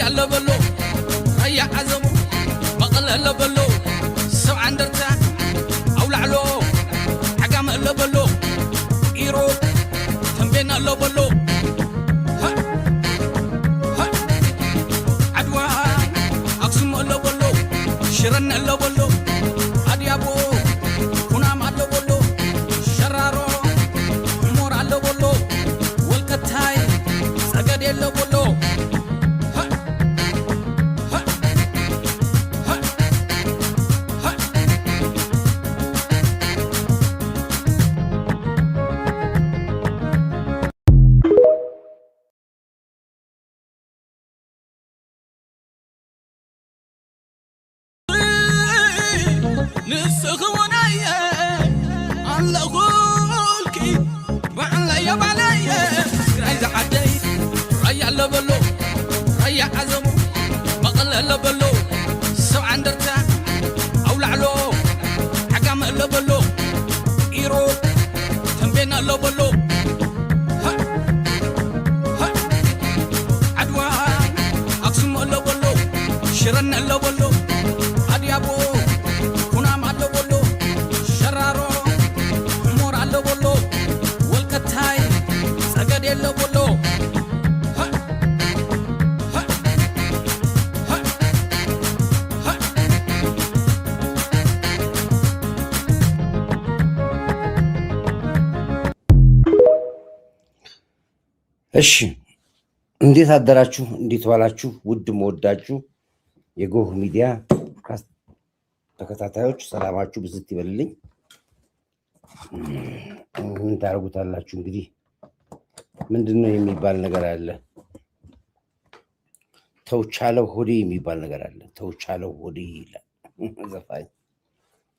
ريا لبلو ريا عزمو بقل لبلو سو عندرتا أو لعلو حقام لبلو إيرو تنبين لبلو ها ها عدوا أقسم لبلو شرن لبلو أديابو كنام لبلو شرارو مور لبلو والكتاي سجد لبلو لبلو ريا عزمو بقل لبلو سو عندرتا أو لعلو حقام لبلو إيرو تنبين لبلو ها ها عدوا أقسم لبلو شرن لبلو أديابو كنام لبلو شرارو مور لبلو والكتاي سجد لبلو እሺ እንዴት አደራችሁ እንዴት ዋላችሁ ውድ መወዳችሁ የጎህ ሚዲያ ተከታታዮች ሰላማችሁ ብዝት ይበልልኝ ምን ታረጉታላችሁ እንግዲህ ምንድነው የሚባል ነገር አለ ተውቻለው ሆዴ የሚባል ነገር አለ ተውቻለው ሆዴ ይላል ዘፋኝ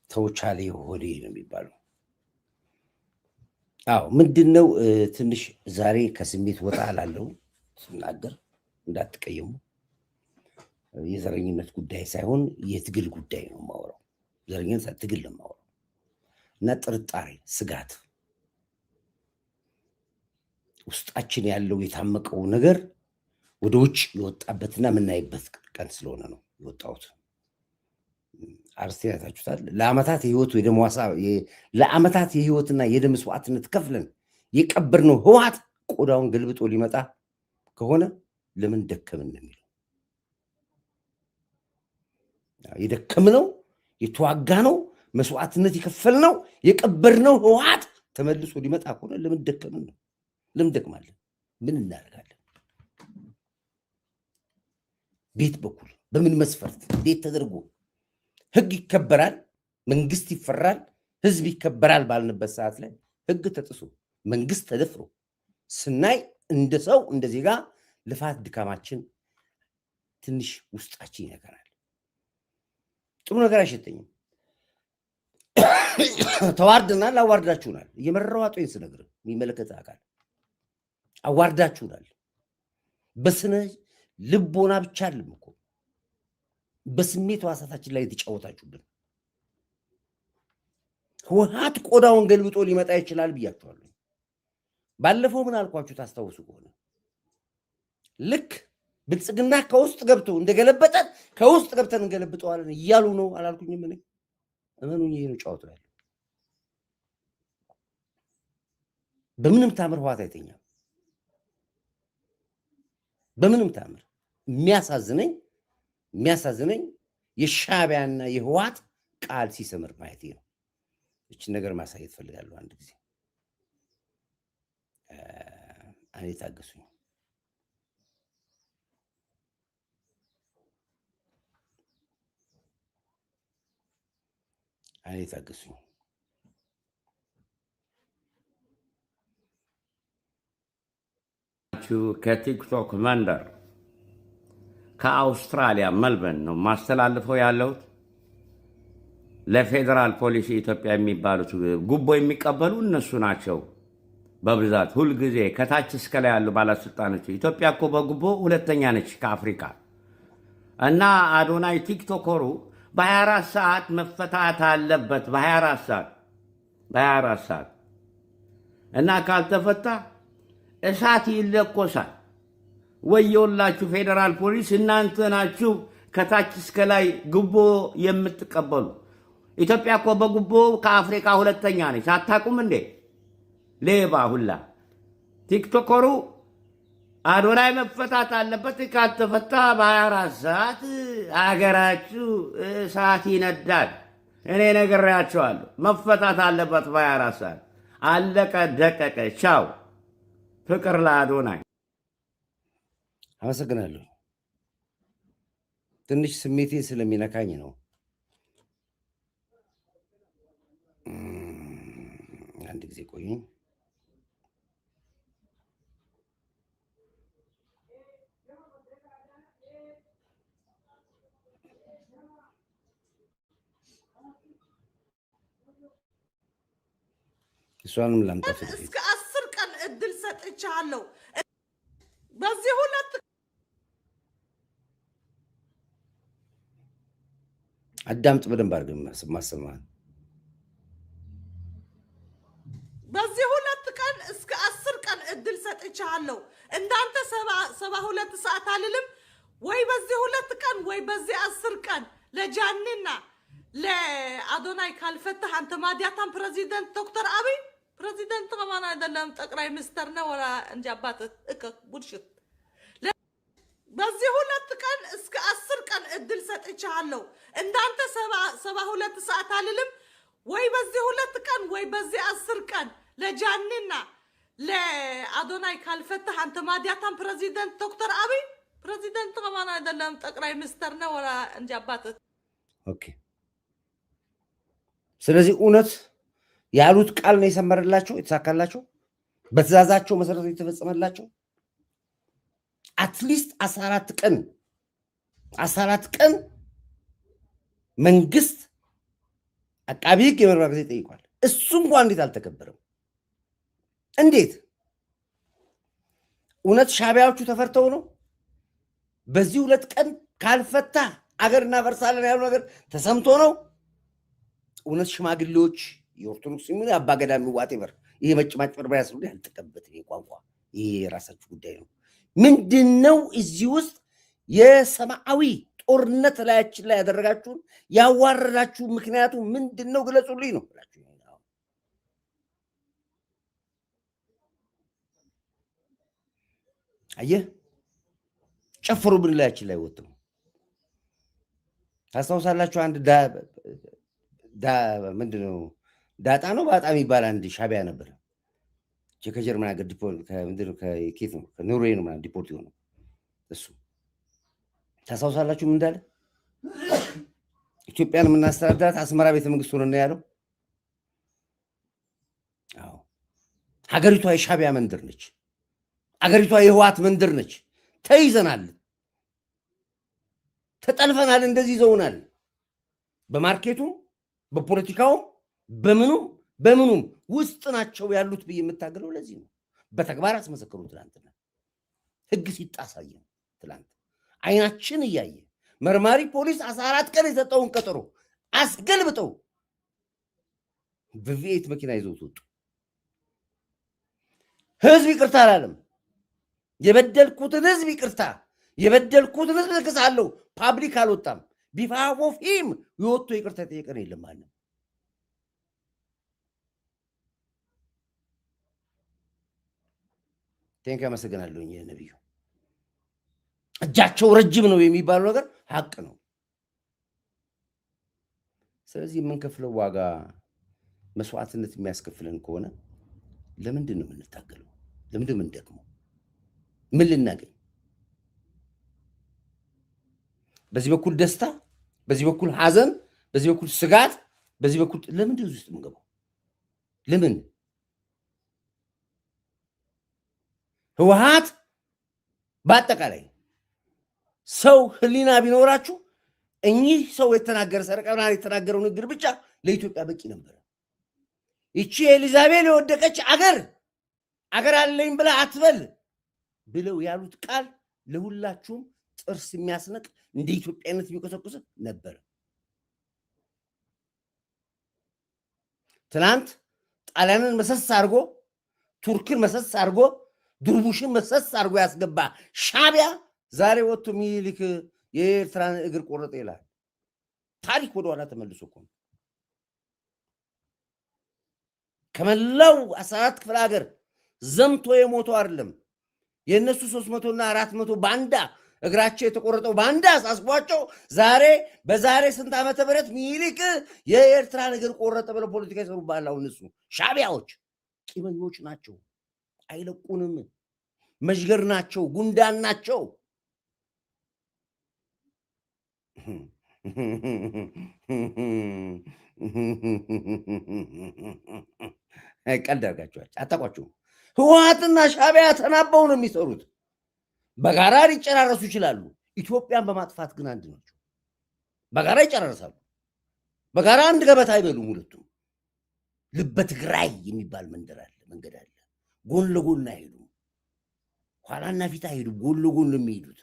ተውቻለ ሆዴ ነው የሚባለው አው ምንድነው ትንሽ ዛሬ ከስሜት ወጣ አላለው ስናገር እንዳትቀየሙ የዘረኝነት ጉዳይ ሳይሆን የትግል ጉዳይ ነው ማወራው ዘረኝነት ትግል ነው ማወራው እና ጥርጣሬ ስጋት ውስጣችን ያለው የታመቀው ነገር ወደ ውጭ የወጣበትና ምናይበት ቀን ስለሆነ ነው የወጣውት አርስተያታችሁታል ለአመታት የህይወት ወይ ደሞ ለአመታት የህይወትና የደም መስዋዕትነት ከፍለን የቀበርነው ህዋት ቆዳውን ገልብጦ ሊመጣ ከሆነ ለምን ደከምን ነው የሚለው የደከምነው የተዋጋነው መስዋዕትነት የከፈልነው የቀበርነው ህዋት ተመልሶ ሊመጣ ከሆነ ለምን ደከምን ነው ለምን ደክማለን ምን እናደርጋለን ቤት በኩል በምን መስፈርት እንዴት ተደርጎ ህግ ይከበራል መንግስት ይፈራል ህዝብ ይከበራል ባልንበት ሰዓት ላይ ህግ ተጥሶ መንግስት ተደፍሮ ስናይ እንደ ሰው እንደ ዜጋ ልፋት ድካማችን ትንሽ ውስጣችን ይነገራል ጥሩ ነገር አይሸተኝም ተዋርደናል አዋርዳችሁናል እየመረረው አጥይን ስነግር የሚመለከት አካል አዋርዳችሁናል በስነ ልቦና ብቻ አይደለም እኮ በስሜት ዋሳታችን ላይ ተጫወታችሁብን ህወሓት ቆዳውን ገልብጦ ሊመጣ ይችላል ብያችኋለሁ ባለፈው ምን አልኳችሁ ታስታውሱ ከሆነ ልክ ብልጽግና ከውስጥ ገብቶ እንደገለበጠ ከውስጥ ገብተን እንገለብጠዋለን እያሉ ነው አላልኩኝም እኔ እመኑኝ ይሄ ነው ጫወታው ያለው በምንም ታምር ህወሓት አይተኛም በምንም ታምር የሚያሳዝነኝ የሻዕቢያና የህወሓት ቃል ሲሰምር ማየት ነው እቺ ነገር ማሳየት ፈልጋለሁ አንድ ጊዜ አኔ ታገሱኝ ከቲክቶክ መንደር ከአውስትራሊያ መልበርን ነው ማስተላልፈው ያለው ለፌደራል ፖሊስ ኢትዮጵያ የሚባሉት ጉቦ የሚቀበሉ እነሱ ናቸው በብዛት ሁሉ ጊዜ ከታች እስከ ላይ ያሉ ባለስልጣኖች ኢትዮጵያ እኮ በጉቦ ሁለተኛ ነች ከአፍሪካ እና አዶናይ ቲክቶከሩ በ24 ሰዓት መፈታት አለበት በ24 ሰዓት እና ካልተፈታ እሳት ይለኮሳል ወየውላችሁ ፌደራል ፖሊስ እናንተ ናችሁ ከታች እስከ ላይ ጉቦ የምትቀበሉ። ኢትዮጵያ እኮ በጉቦ ከአፍሪካ ሁለተኛ ነች። አታውቁም እንዴ? ሌባ ሁላ ቲክቶከሩ አዶናይ መፈታት አለበት። ካልተፈታ በ24 ሰዓት አገራችሁ እሳት ይነዳል። እኔ ነግሬያቸዋለሁ። መፈታት አለበት በ24 ሰዓት። አለቀ ደቀቀ። ቻው። ፍቅር ለአዶናይ። አመሰግናለሁ። ትንሽ ስሜቴን ስለሚነካኝ ነው። አንድ ጊዜ ቆዩኝ። እሷንም ላምጣት። እስከ 10 ቀን እድል ሰጥቻለሁ። በዚህ ሁለት አዳምጥ በደንብ አድርገን ማሰማን። በዚህ ሁለት ቀን እስከ 10 ቀን እድል ሰጥቻለሁ። እንዳንተ 72 ሰዓት አልልም ወይ በዚህ ሁለት ቀን ወይ በዚህ 10 ቀን ለጃኒና ለአዶናይ ካልፈታህ አንተ ማዲያታን ፕሬዚደንት ዶክተር አብይ ፕሬዚደንት ከማን አይደለም ጠቅላይ ሚኒስተር ነው ወላ እንጂ አባት ቡልሽት። በዚህ ሁለት ቀን እስከ 10 ቀን እድል ሰጥቻለሁ። እንዳንተ 72 ሰዓት አልልም ወይ በዚህ ሁለት ቀን ወይ በዚህ 10 ቀን ለጃኒና ለአዶናይ ካልፈታህ አንተ ማዲያታን ፕሬዚደንት ዶክተር አብይ ፕሬዚደንት ከማን አይደለም ጠቅላይ ሚኒስተር ነው ወላ እንጂ አባት። ኦኬ። ስለዚህ እውነት ያሉት ቃል ነው የሰመረላቸው፣ የተሳካላቸው፣ በትእዛዛቸው መሰረት የተፈጸመላቸው። አትሊስት 14 ቀን መንግስት አቃቢ ህግ የምርመራ ጊዜ ጠይቋል። እሱ እንኳን እንዴት አልተከበረም? እንዴት? እውነት ሻቢያዎቹ ተፈርተው ነው? በዚህ ሁለት ቀን ካልፈታ አገር እናፈርሳለን ያሉ ነገር ተሰምቶ ነው? እውነት ሽማግሌዎች የኦርቶዶክስ የሚሆን አባገዳ የሚዋጤበር ይሄ መጭማጭበርበሪያ ስለሆነ ያልተቀበትን ቋንቋ ይሄ የራሳችሁ ጉዳይ ነው። ምንድነው እዚህ ውስጥ የሰማያዊ ጦርነት ላያችን ላይ ያደረጋችሁን ያዋረዳችሁ ምክንያቱ ምንድነው? ግለጹልኝ ነው ብላችሁ አየህ፣ ጨፍሩብን ላያችን ላይ ወጥተው። ታስታውሳላችሁ? አንድ ምንድነው ዳጣ ነው ባጣ የሚባል አንድ ሻቢያ ነበር። ከጀርመን ሀገር ከኬት ነው ከኖርዌይ ነው ምናምን ዲፖርት የሆነው እሱ። ታስታውሳላችሁ ምን እንዳለ? ኢትዮጵያን የምናስተዳድራት አስመራ ቤተ መንግስት ሆነ ነው ያለው። አዎ፣ ሀገሪቷ የሻቢያ መንደር ነች። ሀገሪቷ የህዋት መንደር ነች። ተይዘናል፣ ተጠልፈናል፣ እንደዚህ ይዘውናል። በማርኬቱም በፖለቲካውም በምኑም ውስጥ ናቸው ያሉት ብዬ የምታገለው ለዚህ ነው። በተግባር አስመሰከሩ። ትላንትና ህግ ሲጣሳየ ትላንት አይናችን እያየ መርማሪ ፖሊስ 14 ቀን የሰጠውን ቀጠሮ አስገልብጠው በቪኤት መኪና ይዘው ወጡ። ህዝብ ይቅርታ አላለም። የበደልኩትን ህዝብ ይቅርታ፣ የበደልኩትን ህዝብ እክሳለሁ። ፓብሊክ አልወጣም። ቢፋፎፊም የወጡ ይቅርታ ጠየቀን የለም ማለት ቴንክ አመሰግናለሁ። ነብዩ እጃቸው ረጅም ነው የሚባለው ነገር ሀቅ ነው። ስለዚህ የምንከፍለው ዋጋ መስዋዕትነት የሚያስከፍለን ከሆነ ለምንድን ነው የምንታገለው? ለምንድን ነው የምንደክመው? ምን ልናገኝ? በዚህ በኩል ደስታ፣ በዚህ በኩል ሀዘን፣ በዚህ በኩል ስጋት፣ በዚህ በኩል ለምንድን ነው ውስጥ የምንገባው? ለምን? ህወሓት በአጠቃላይ ሰው ህሊና ቢኖራችሁ እኚህ ሰው የተናገረ ሰረቀና የተናገረው ንግግር ብቻ ለኢትዮጵያ በቂ ነበር። ይቺ ኤሊዛቤል የወደቀች አገር አለኝ ብላ አትበል ብለው ያሉት ቃል ለሁላችሁም ጥርስ የሚያስነቅ እንደ ኢትዮጵያነት የሚቆሰቁስ ነበር። ትናንት ጣሊያንን መሰስ አድርጎ ቱርክን መሰስ አድርጎ ድርቡሽን መሰስ አድርጎ ያስገባ ሻቢያ ዛሬ ወጥቶ ሚኒሊክ የኤርትራን እግር ቆረጠ ይላል። ታሪክ ወደ ኋላ ተመልሶ እኮ ከመላው 14 ክፍለ ሀገር ዘምቶ የሞቱ አይደለም የነሱ 300 እና 400 ባንዳ እግራቸው የተቆረጠው ባንዳ አሳስቧቸው ዛሬ በዛሬ ስንት ዓመተ ምህረት ሚኒሊክ የኤርትራን እግር ቆረጠ ብለው ፖለቲካ ይሰሩባል። አሁን እነሱ ሻቢያዎች ቂመኞች ናቸው፣ አይለቁንም፣ መሽገር ናቸው፣ ጉንዳን ናቸው። ቀልድ አድርጋችኋል፣ አታውቋቸውም። ህወሓትና ሻቢያ ተናበው ነው የሚሰሩት። በጋራ ሊጨራረሱ ይችላሉ። ኢትዮጵያን በማጥፋት ግን አንድ ናቸው። በጋራ ይጨራረሳሉ። በጋራ አንድ ገበታ አይበሉም ሁለቱም። ልበ ትግራይ የሚባል መንገድ አለ። ጎን ለጎን አይሄዱም፣ ኋላና ፊት አይሄዱም፣ ጎን ለጎን ነው የሚሄዱት።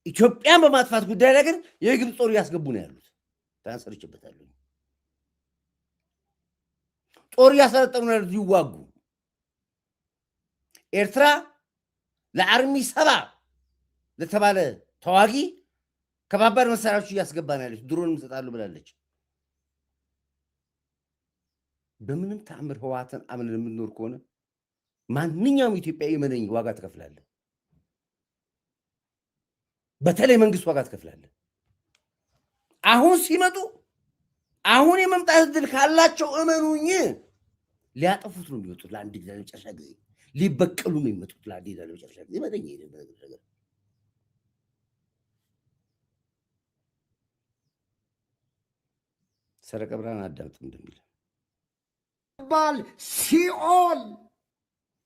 ኢትዮጵያን በማጥፋት ጉዳይ ላይ ግን የግብፅ ጦር እያስገቡ ነው ያሉት። ታንሰርችበታለሁ። ጦር እያሰለጠኑ ነው ያሉት ይዋጉ። ኤርትራ ለአርሚ 7 ለተባለ ተዋጊ ከባባድ መሳሪያዎች እያስገባ ነው ያለች። ድሮን እንሰጣሉ ብላለች። በምንም ተአምር ህወሓትን አምነን የምንኖር ከሆነ ማንኛውም ኢትዮጵያዊ መነኝ ዋጋ ትከፍላለህ። በተለይ መንግስት ዋጋ ትከፍላለህ። አሁን ሲመጡ አሁን የመምጣት ዕድል ካላቸው እመኑኝ ሊያጠፉት ነው የሚመጡት። ለአንድ ጊዜ ለመጨረሻ ጊዜ ሊበቀሉ ነው የሚመጡት። ለአንድ ጊዜ ለመጨረሻ ጊዜ መደኛ ነገር ሰረቀ ብርሃን አዳምጥ እንደሚል ባል ሲኦል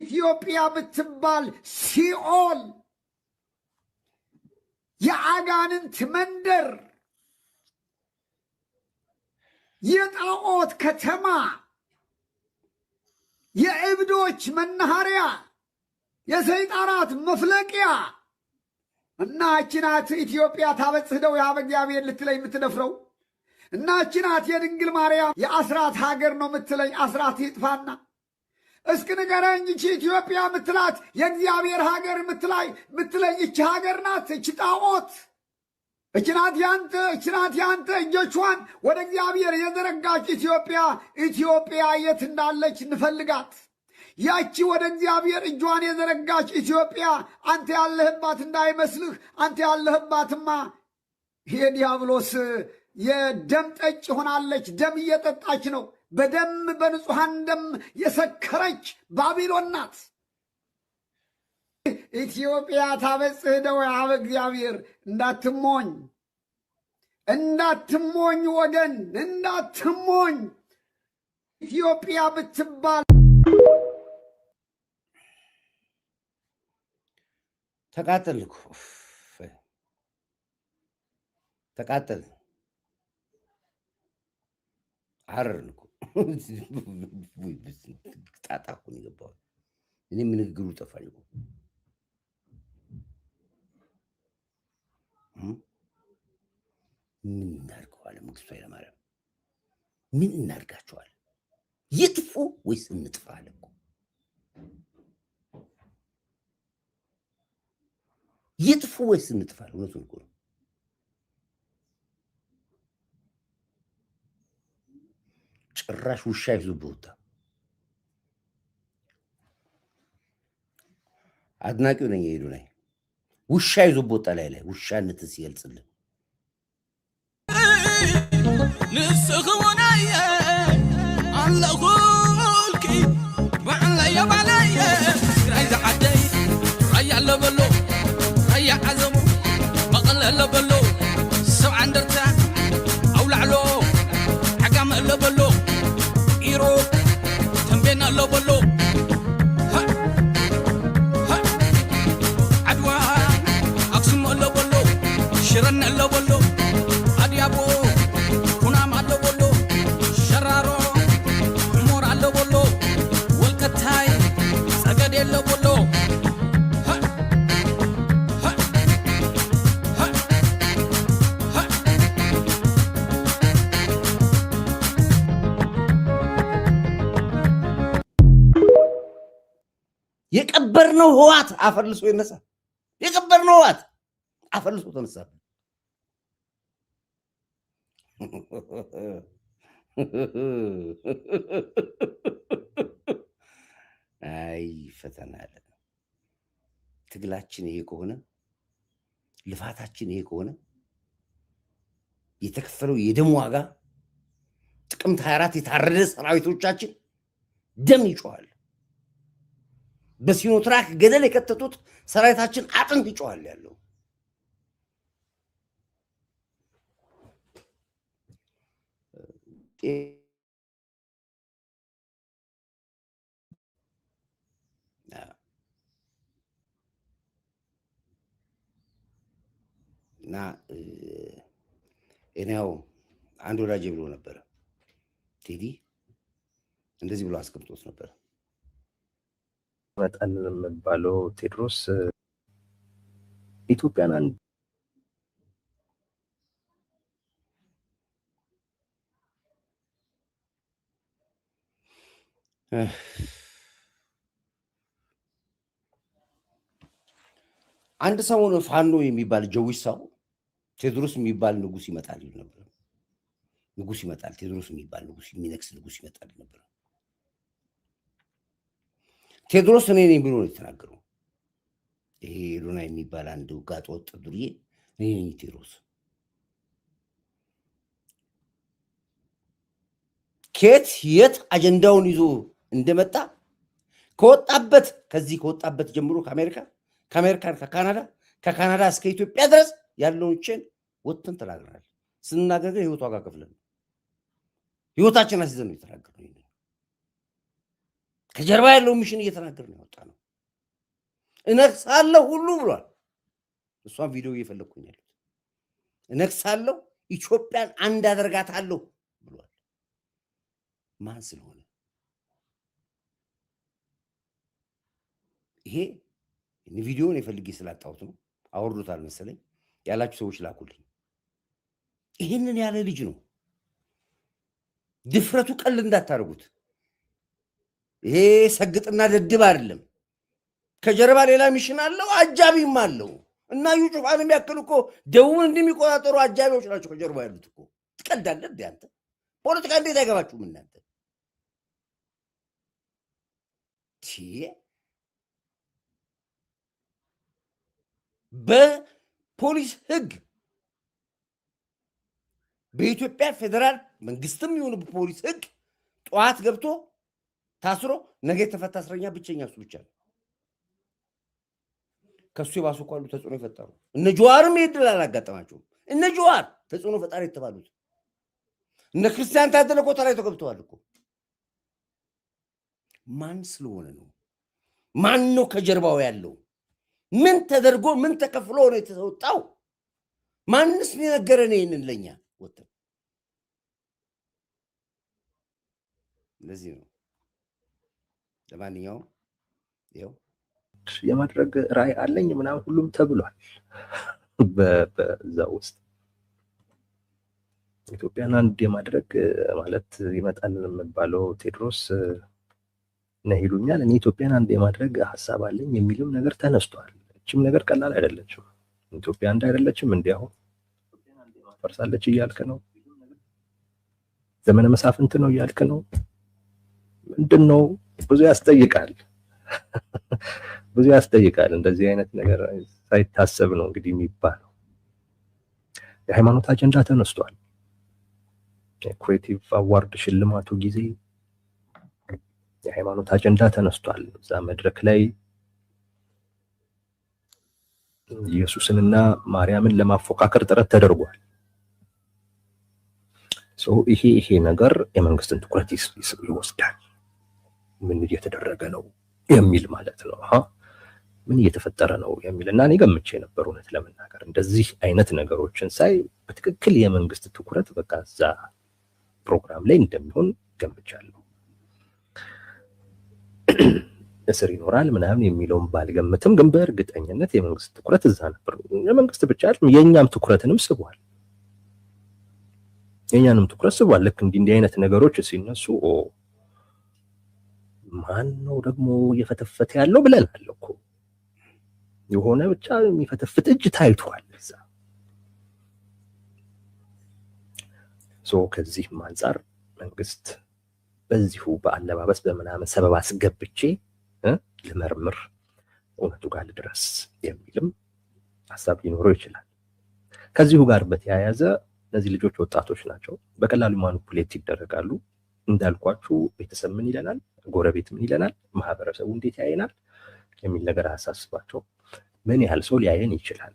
ኢትዮጵያ ብትባል ሲኦል የአጋንንት መንደር የጣዖት ከተማ የእብዶች መናኸሪያ የሰይጣናት መፍለቂያ እናቺ ናት ኢትዮጵያ ታበጽሕደው ያበ እግዚአብሔር ልትለኝ የምትደፍረው እናቺ ናት የድንግል ማርያም የአስራት ሀገር ነው የምትለኝ አስራት ይጥፋና እስኪ ንገረኝ እቺ ኢትዮጵያ የምትላት የእግዚአብሔር ሀገር የምትለኝ እቺ ሀገር ናት እቺ ጣዖት እቺ ናት ያንተ እጆቿን ወደ እግዚአብሔር የዘረጋች ኢትዮጵያ የት እንዳለች እንፈልጋት። ያቺ ወደ እግዚአብሔር እጇን የዘረጋች ኢትዮጵያ አንተ ያለህባት እንዳይመስልህ። አንተ ያለህባትማ የዲያብሎስ የደም ጠጭ ሆናለች። ደም እየጠጣች ነው። በደም በንጹሐን ደም የሰከረች ባቢሎን ናት። ኢትዮጵያ ታበጽሕደው ያበ እግዚአብሔር እንዳትሞኝ ወገን እንዳትሞኝ። ኢትዮጵያ ብትባል ተቃጠልኩ ተቃጠል አረርንኩ ጣጣኩን ይገባው እኔ ምን ንግግሩ ጠፋኝ እኮ ምን እናድርገዋል? መንግስቱ ኃይለማርያም ምን እናድርጋቸዋል? ይጥፉ ወይስ እንጥፋ አለ እኮ ይጥፉ ወይስ እንጥፋ? እውነቱን እኮ ነው። ጭራሽ ውሻ ይዞ በወጣ አድናቂው ነኝ የሄዱ ላይ ውሻ ይዞ በወጣ ላይ ውሻነት ሲገልጽልን ንስኽውናየ ኣለኹልኪ ባዕለየ ባለየ ትግራይ ዝዓደይ ራያ ኣለበሎ ራያ ዓዘሙ መቐለ ኣለበሎ ሰብዓ እንደርታ ኣውላዕሎ ዓጋመ ኣለበሎ ኢሮ ተንቤን ኣለበሎ ዓድዋ ኣክሱም ኣለበሎ ሽረን ኣለበሎ አዲያቦ ኩናም ኣለበሎ ሸራሮ ሑሞር ኣለበሎ ወልቀታይ ጸገድ ኣለበሎ የቀበርነው ህዋት አፈልሶ ይነሳ። የቀበርነው ህዋት አፈልሶ ተነሳ። አይ ፈተና አለ። ትግላችን ይሄ ከሆነ ልፋታችን ይሄ ከሆነ የተከፈለው የደም ዋጋ ጥቅምት 24 የታረደ ሰራዊቶቻችን ደም ይጮሃል። በሲኖትራክ ገደል የከተቱት ሰራዊታችን አጥንት ይጮሃል ያለው። እና እኔው አንድ ወዳጅ ብሎ ነበር ቴዲ እንደዚህ ብሎ አስቀምጦት ነበር። መጣን የሚባለው ቴድሮስ ኢትዮጵያን አንድ ሰሞን ፋኖ የሚባል ጀዊሳው ቴድሮስ የሚባል ንጉስ ይመጣል ነበር። ንጉስ ይመጣል፣ ቴድሮስ የሚባል ንጉስ የሚነክስ ንጉስ ይመጣል ነበር። ቴድሮስ እኔ ነኝ ብሎ ነው የተናገረው። ይሄ ሉና የሚባል አንድ ጋጥ ወጥ ዱርዬ እኔ ነኝ ቴድሮስ። ከየት የት አጀንዳውን ይዞ እንደመጣ ከወጣበት ከወጣበት ጀምሮ ከአሜሪካ ከካናዳ እስከ ኢትዮጵያ ድረስ ያለውን ቼን ወጥተን ተናግረናል። ስንናገር ህይወት ዋጋ ከፍለን ህይወታችን አስይዘን ነው የተናገርነው። ከጀርባ ያለው ሚሽን እየተናገርን ያወጣ ነው። እነግሳለሁ ሁሉ ብሏል። እሷን ቪዲዮ እየፈለግኩኝ ያለው እነግሳለሁ፣ ኢትዮጵያን አንድ አደርጋታለሁ ብሏል። ማን ስለሆነ ይሄ ቪዲዮን የፈልጌ ስላጣሁት ነው። አወርዶታል መሰለኝ። ያላችሁ ሰዎች ላኩልኝ። ይሄንን ያለ ልጅ ነው። ድፍረቱ ቀል እንዳታደርጉት። ይሄ ሰግጥና ደድብ አይደለም። ከጀርባ ሌላ ሚሽን አለው፣ አጃቢም አለው። እና ዩጩፋን የሚያክል እኮ ደቡብን እንደሚቆጣጠሩ አጃቢዎች ናቸው ከጀርባ ያሉት እኮ። ትቀልዳለህ እንዴ አንተ? ፖለቲካ እንዴት አይገባችሁም እናንተ? በፖሊስ ህግ በኢትዮጵያ ፌደራል መንግስትም ይሁን በፖሊስ ህግ ጠዋት ገብቶ ታስሮ ነገ የተፈታ እስረኛ ብቸኛ እሱ ብቻ ነው። ከሱ የባሱ እኮ አሉ ተጽዕኖ የፈጠሩ። እነ ጀዋርም ይድል አላጋጠማቸውም። እነ ጀዋር ተጽዕኖ ፈጣሪ የተባሉት እነ ክርስቲያን ታደለ እኮ ተራይተው ገብተዋል እኮ። ማን ስለሆነ ነው? ማን ነው ከጀርባው ያለው? ምን ተደርጎ ምን ተከፍሎ ነው የተወጣው? ማንስ ነገረን ይሄንን ለኛ? ወጥተን ለዚህ ነው። ለማንኛውም ይኸው የማድረግ ራዕይ አለኝ ምናምን ሁሉም ተብሏል። በዛ ውስጥ ኢትዮጵያን አንድ የማድረግ ማለት ይመጣል የሚባለው ቴድሮስ ነህ ይሉኛል። እኔ ኢትዮጵያን አንድ የማድረግ ሀሳብ አለኝ የሚልም ነገር ተነስቷል። እችም ነገር ቀላል አይደለችም። ኢትዮጵያ አንድ አይደለችም። እንዲያው ፈርሳለች እያልክ ነው? ዘመነ መሳፍንት ነው እያልክ ነው? ምንድን ነው? ብዙ ያስጠይቃል። ብዙ ያስጠይቃል። እንደዚህ አይነት ነገር ሳይታሰብ ነው እንግዲህ የሚባለው። የሃይማኖት አጀንዳ ተነስቷል። ክሬቲቭ አዋርድ ሽልማቱ ጊዜ የሃይማኖት አጀንዳ ተነስቷል። እዛ መድረክ ላይ ኢየሱስንና ማርያምን ለማፎካከር ጥረት ተደርጓል። ይሄ ነገር የመንግስትን ትኩረት ይወስዳል። ምን እየተደረገ ነው የሚል ማለት ነው። ምን እየተፈጠረ ነው የሚል እና እኔ ገምቼ ነበር እውነት ለመናገር እንደዚህ አይነት ነገሮችን ሳይ በትክክል የመንግስት ትኩረት በቃ እዛ ፕሮግራም ላይ እንደሚሆን ገምቻለሁ። እስር ይኖራል ምናምን የሚለውን ባልገምትም ግን በእርግጠኝነት የመንግስት ትኩረት እዛ ነበር። የመንግስት ብቻ አይደለም የኛም ትኩረትንም ስቧል። የኛንም ትኩረት ስቧል። ልክ እንዲህ አይነት ነገሮች ሲነሱ ማን ነው ደግሞ እየፈተፈተ ያለው ብለናል እኮ። የሆነ ብቻ የሚፈተፍት እጅ ታይቷል እዛ። ከዚህም አንጻር መንግስት በዚሁ በአለባበስ በምናምን ሰበብ አስገብቼ ልመርምር እውነቱ ጋር ልድረስ የሚልም ሐሳብ ሊኖረው ይችላል። ከዚሁ ጋር በተያያዘ እነዚህ ልጆች ወጣቶች ናቸው፣ በቀላሉ ማኒፑሌት ይደረጋሉ። እንዳልኳችሁ ቤተሰብ ምን ይለናል፣ ጎረቤት ምን ይለናል፣ ማህበረሰቡ እንዴት ያየናል የሚል ነገር አያሳስባቸው። ምን ያህል ሰው ሊያየን ይችላል፣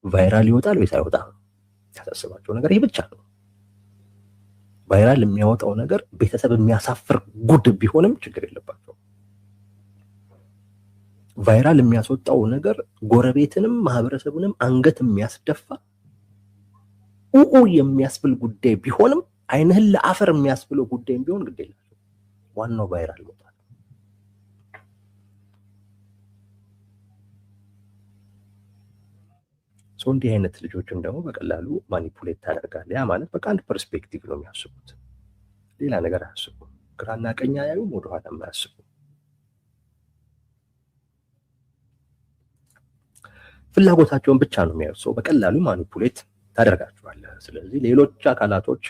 ቫይራል ይወጣል ወይስ አይወጣም ያሳስባቸው ነገር ይህ ብቻ ነው። ቫይራል የሚያወጣው ነገር ቤተሰብ የሚያሳፍር ጉድ ቢሆንም ችግር የለባቸው። ቫይራል የሚያስወጣው ነገር ጎረቤትንም ማህበረሰቡንም አንገት የሚያስደፋ የሚያስብል ጉዳይ ቢሆንም አይንህን ለአፈር የሚያስብለው ጉዳይ ቢሆን ግድ የላቸው። ዋናው ቫይራል መውጣት። እንዲህ አይነት ልጆችን ደግሞ በቀላሉ ማኒፑሌት ታደርጋለህ። ያ ማለት በቃ አንድ ፐርስፔክቲቭ ነው የሚያስቡት፣ ሌላ ነገር አያስቡም። ግራና ቀኝ አያዩም፣ ወደኋላ አያስቡም። ፍላጎታቸውን ብቻ ነው የሚያዩት። በቀላሉ ማኒፑሌት ታደርጋቸዋለህ። ስለዚህ ሌሎች አካላቶች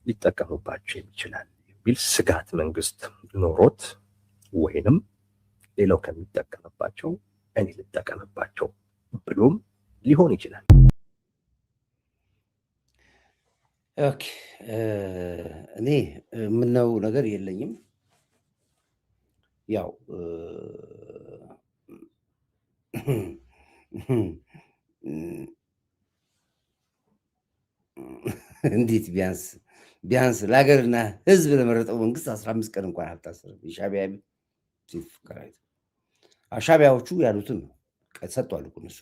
ሊጠቀሙባቸው ይችላል የሚል ስጋት መንግስት ኖሮት ወይንም ሌላው ከሚጠቀምባቸው እኔ ልጠቀምባቸው ብሎም ሊሆን ይችላል። ኦኬ፣ እኔ የምናው ነገር የለኝም። ያው እንዴት ቢያንስ ለሀገርና ህዝብ ለመረጠው መንግስት 15 ቀን እንኳን አልታሰርም። የሻዕቢያ ሻዕቢያዎቹ ያሉትን ነው ሰጥቷል እኮ እነሱ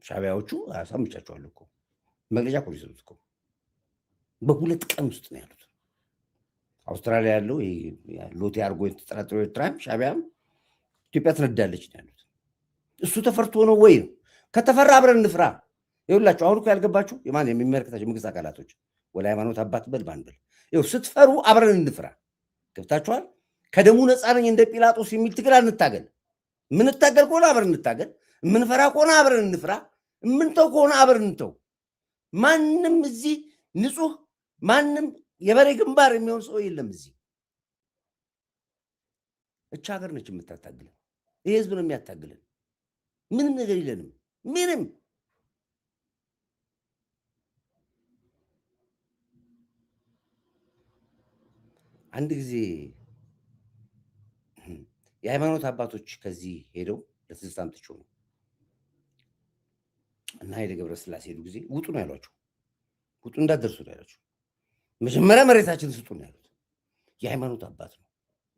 ሻዕቢያዎቹ አሳምቻቸዋል እኮ መግለጫ እኮ ሊሰጡት እኮ በ2 ቀን ውስጥ ነው ያሉት። አውስትራሊያ ያለው ሎቴ አድርጎ የተጠራጠረው ኤርትራም ሻዕቢያም ኢትዮጵያ ትነዳለች ነው ያሉት። እሱ ተፈርቶ ነው ወይ ነው? ከተፈራ አብረን እንፍራ። ይኸውላችሁ አሁን እኮ ያልገባችሁ የማን የሚመለከታቸው መንግስት አካላቶች ወላ ሃይማኖት አባት በል ማን በል ይኸው ስትፈሩ አብረን እንፍራ። ገብታችኋል? ከደሙ ነፃ ነኝ እንደ ጲላጦስ የሚል ትግል አንታገል። ምንታገል ከሆነ አብረን እንታገል። ምንፈራ ከሆነ አብረን እንፍራ። ምንተው ከሆነ አብረን እንተው። ማንም እዚህ ንጹህ ማንም የበሬ ግንባር የሚሆን ሰው የለም እዚህ። እቻ ሀገር ነች የምታታግለን። ይሄ ህዝብ ነው የሚያታግለን። ምንም ነገር የለንም። ምንም አንድ ጊዜ የሃይማኖት አባቶች ከዚህ ሄደው ለትዝታ አምጥቼው ነው እና ኃይሌ ገብረስላሴ ሄዱ ጊዜ ውጡ ነው ያሏቸው። ውጡ እንዳትደርሱ ነው ያሏቸው። መጀመሪያ መሬታችን ስጡ ነው ያሉት። የሃይማኖት አባት ነው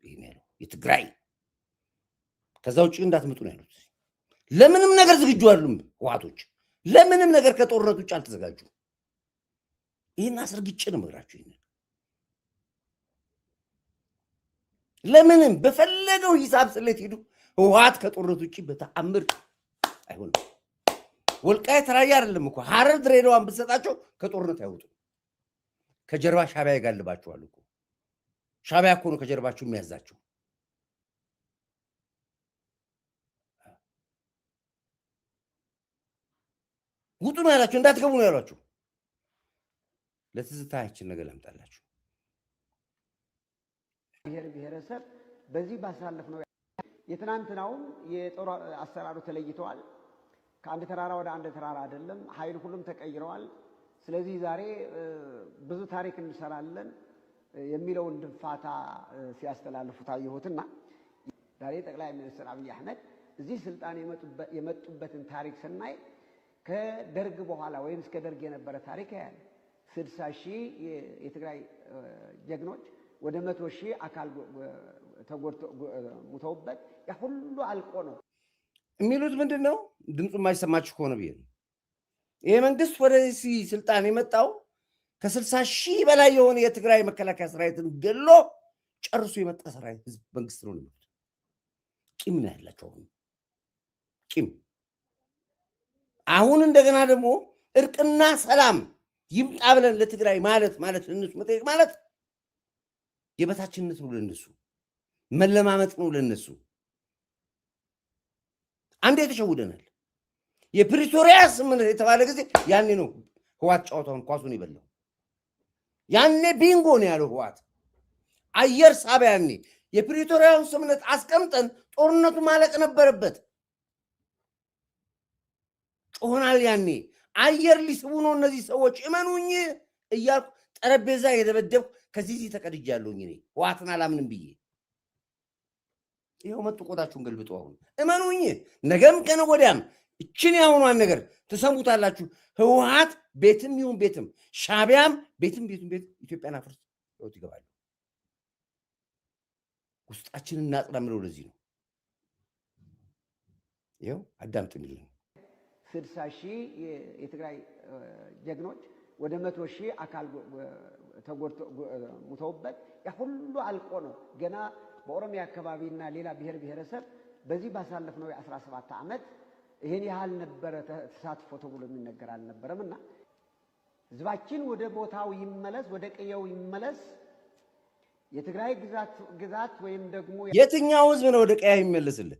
ይሄን ያለው የትግራይ። ከዛ ውጭ እንዳትመጡ ነው ያሉት። ለምንም ነገር ዝግጁ አይደሉም ህወሓቶች። ለምንም ነገር ከጦርነት ውጭ አልተዘጋጁ። ይህን አስረግጬ ነው የምነግራችሁ። ይሄን ለምንም በፈለገው ሂሳብ ስሌት ሄዱ። ህወሓት ከጦርነት ውጭ በተአምር አይሆንም። ወልቃይት ራያ አይደለም እኮ ሐረር ድሬዳዋን ብትሰጣቸው ከጦርነት አይወጡ። ከጀርባ ሻዕቢያ ይጋልባቸዋል እኮ። ሻዕቢያ እኮ ነው ከጀርባቸው የሚያዛቸው። ውጡ ነው ያላችሁ፣ እንዳትገቡ ነው ያሏችሁ። ለትዝታችን ነገር ላምጣላችሁ። ብሔረሰብ በዚህ ባሳለፍነው የትናንትናውም የጦር አሰራሩ ተለይተዋል። ከአንድ ተራራ ወደ አንድ ተራራ አይደለም፣ ኃይል ሁሉም ተቀይረዋል። ስለዚህ ዛሬ ብዙ ታሪክ እንሰራለን የሚለውን ድንፋታ ሲያስተላልፉ ታየሁትና ዛሬ ጠቅላይ ሚኒስትር አብይ አህመድ እዚህ ስልጣን የመጡበትን ታሪክ ስናይ ከደርግ በኋላ ወይም እስከ ደርግ የነበረ ታሪክ ያያል። 60 ሺህ የትግራይ ጀግኖች ወደ 100 ሺህ አካል ሙተውበት ያ ሁሉ አልቆ ነው የሚሉት። ምንድን ነው ድምፁ የማይሰማችሁ ከሆነ ብዬ ነው። ይሄ መንግስት ወደዚህ ስልጣን የመጣው ከ60 ሺህ በላይ የሆነ የትግራይ መከላከያ ሰራዊትን ገሎ ጨርሶ የመጣ ሰራዊት ህዝብ መንግስት ነው የሚሉት። ቂም ነው ያላቸው። ቂም አሁን እንደገና ደግሞ እርቅና ሰላም ይምጣ ብለን ለትግራይ ማለት እነሱ መጠየቅ ማለት የበታችነት ነው ለነሱ፣ መለማመጥ ነው ለነሱ። አንዴ ተሸውደናል። የፕሪቶሪያ ስምምነት የተባለ ጊዜ ያኔ ነው ህዋት ጨዋታውን ኳሱን ይበላው። ያኔ ቢንጎ ነው ያለው ህዋት። አየር ሳበ። ያኔ የፕሪቶሪያውን ስምምነት አስቀምጠን ጦርነቱ ማለቅ ነበረበት። ጮሆናል። ያኔ አየር ሊስቡ ነው እነዚህ ሰዎች እመኑኝ እያልኩ ጠረጴዛ የደበደብኩ ከዚህ ተቀድጃለሁኝ እኔ ህዋትን አላምንም ብዬ። ይኸው መጡ ቆጣችሁን ገልብጦ። አሁን እመኑኝ ነገም ከነገ ወዲያም እችን ያሁኗን ነገር ትሰሙታላችሁ። ህወሓት ቤትም ይሁን ቤትም ሻዕቢያም ቤትም ኢትዮጵያን አፍርስ ይወጥ ይገባሉ። ውስጣችንን እናጽዳ ምለው ለዚህ ነው። ይኸው አዳምጥ የሚል 60,000 የትግራይ ጀግኖች ወደ 100,000 አካል ሙተውበት ያ ሁሉ አልቆ ነው ገና በኦሮሚያ አካባቢና ሌላ ብሔር ብሔረሰብ በዚህ ባሳለፍነው የ17 ዓመት ይሄን ያህል ነበረ ተሳትፎ ተብሎ የሚነገር አልነበረምና ህዝባችን ወደ ቦታው ይመለስ፣ ወደ ቀየው ይመለስ። የትግራይ ግዛት ወይም ደግሞ የትኛው ህዝብ ነው ወደ ቀያ ይመለስልህ?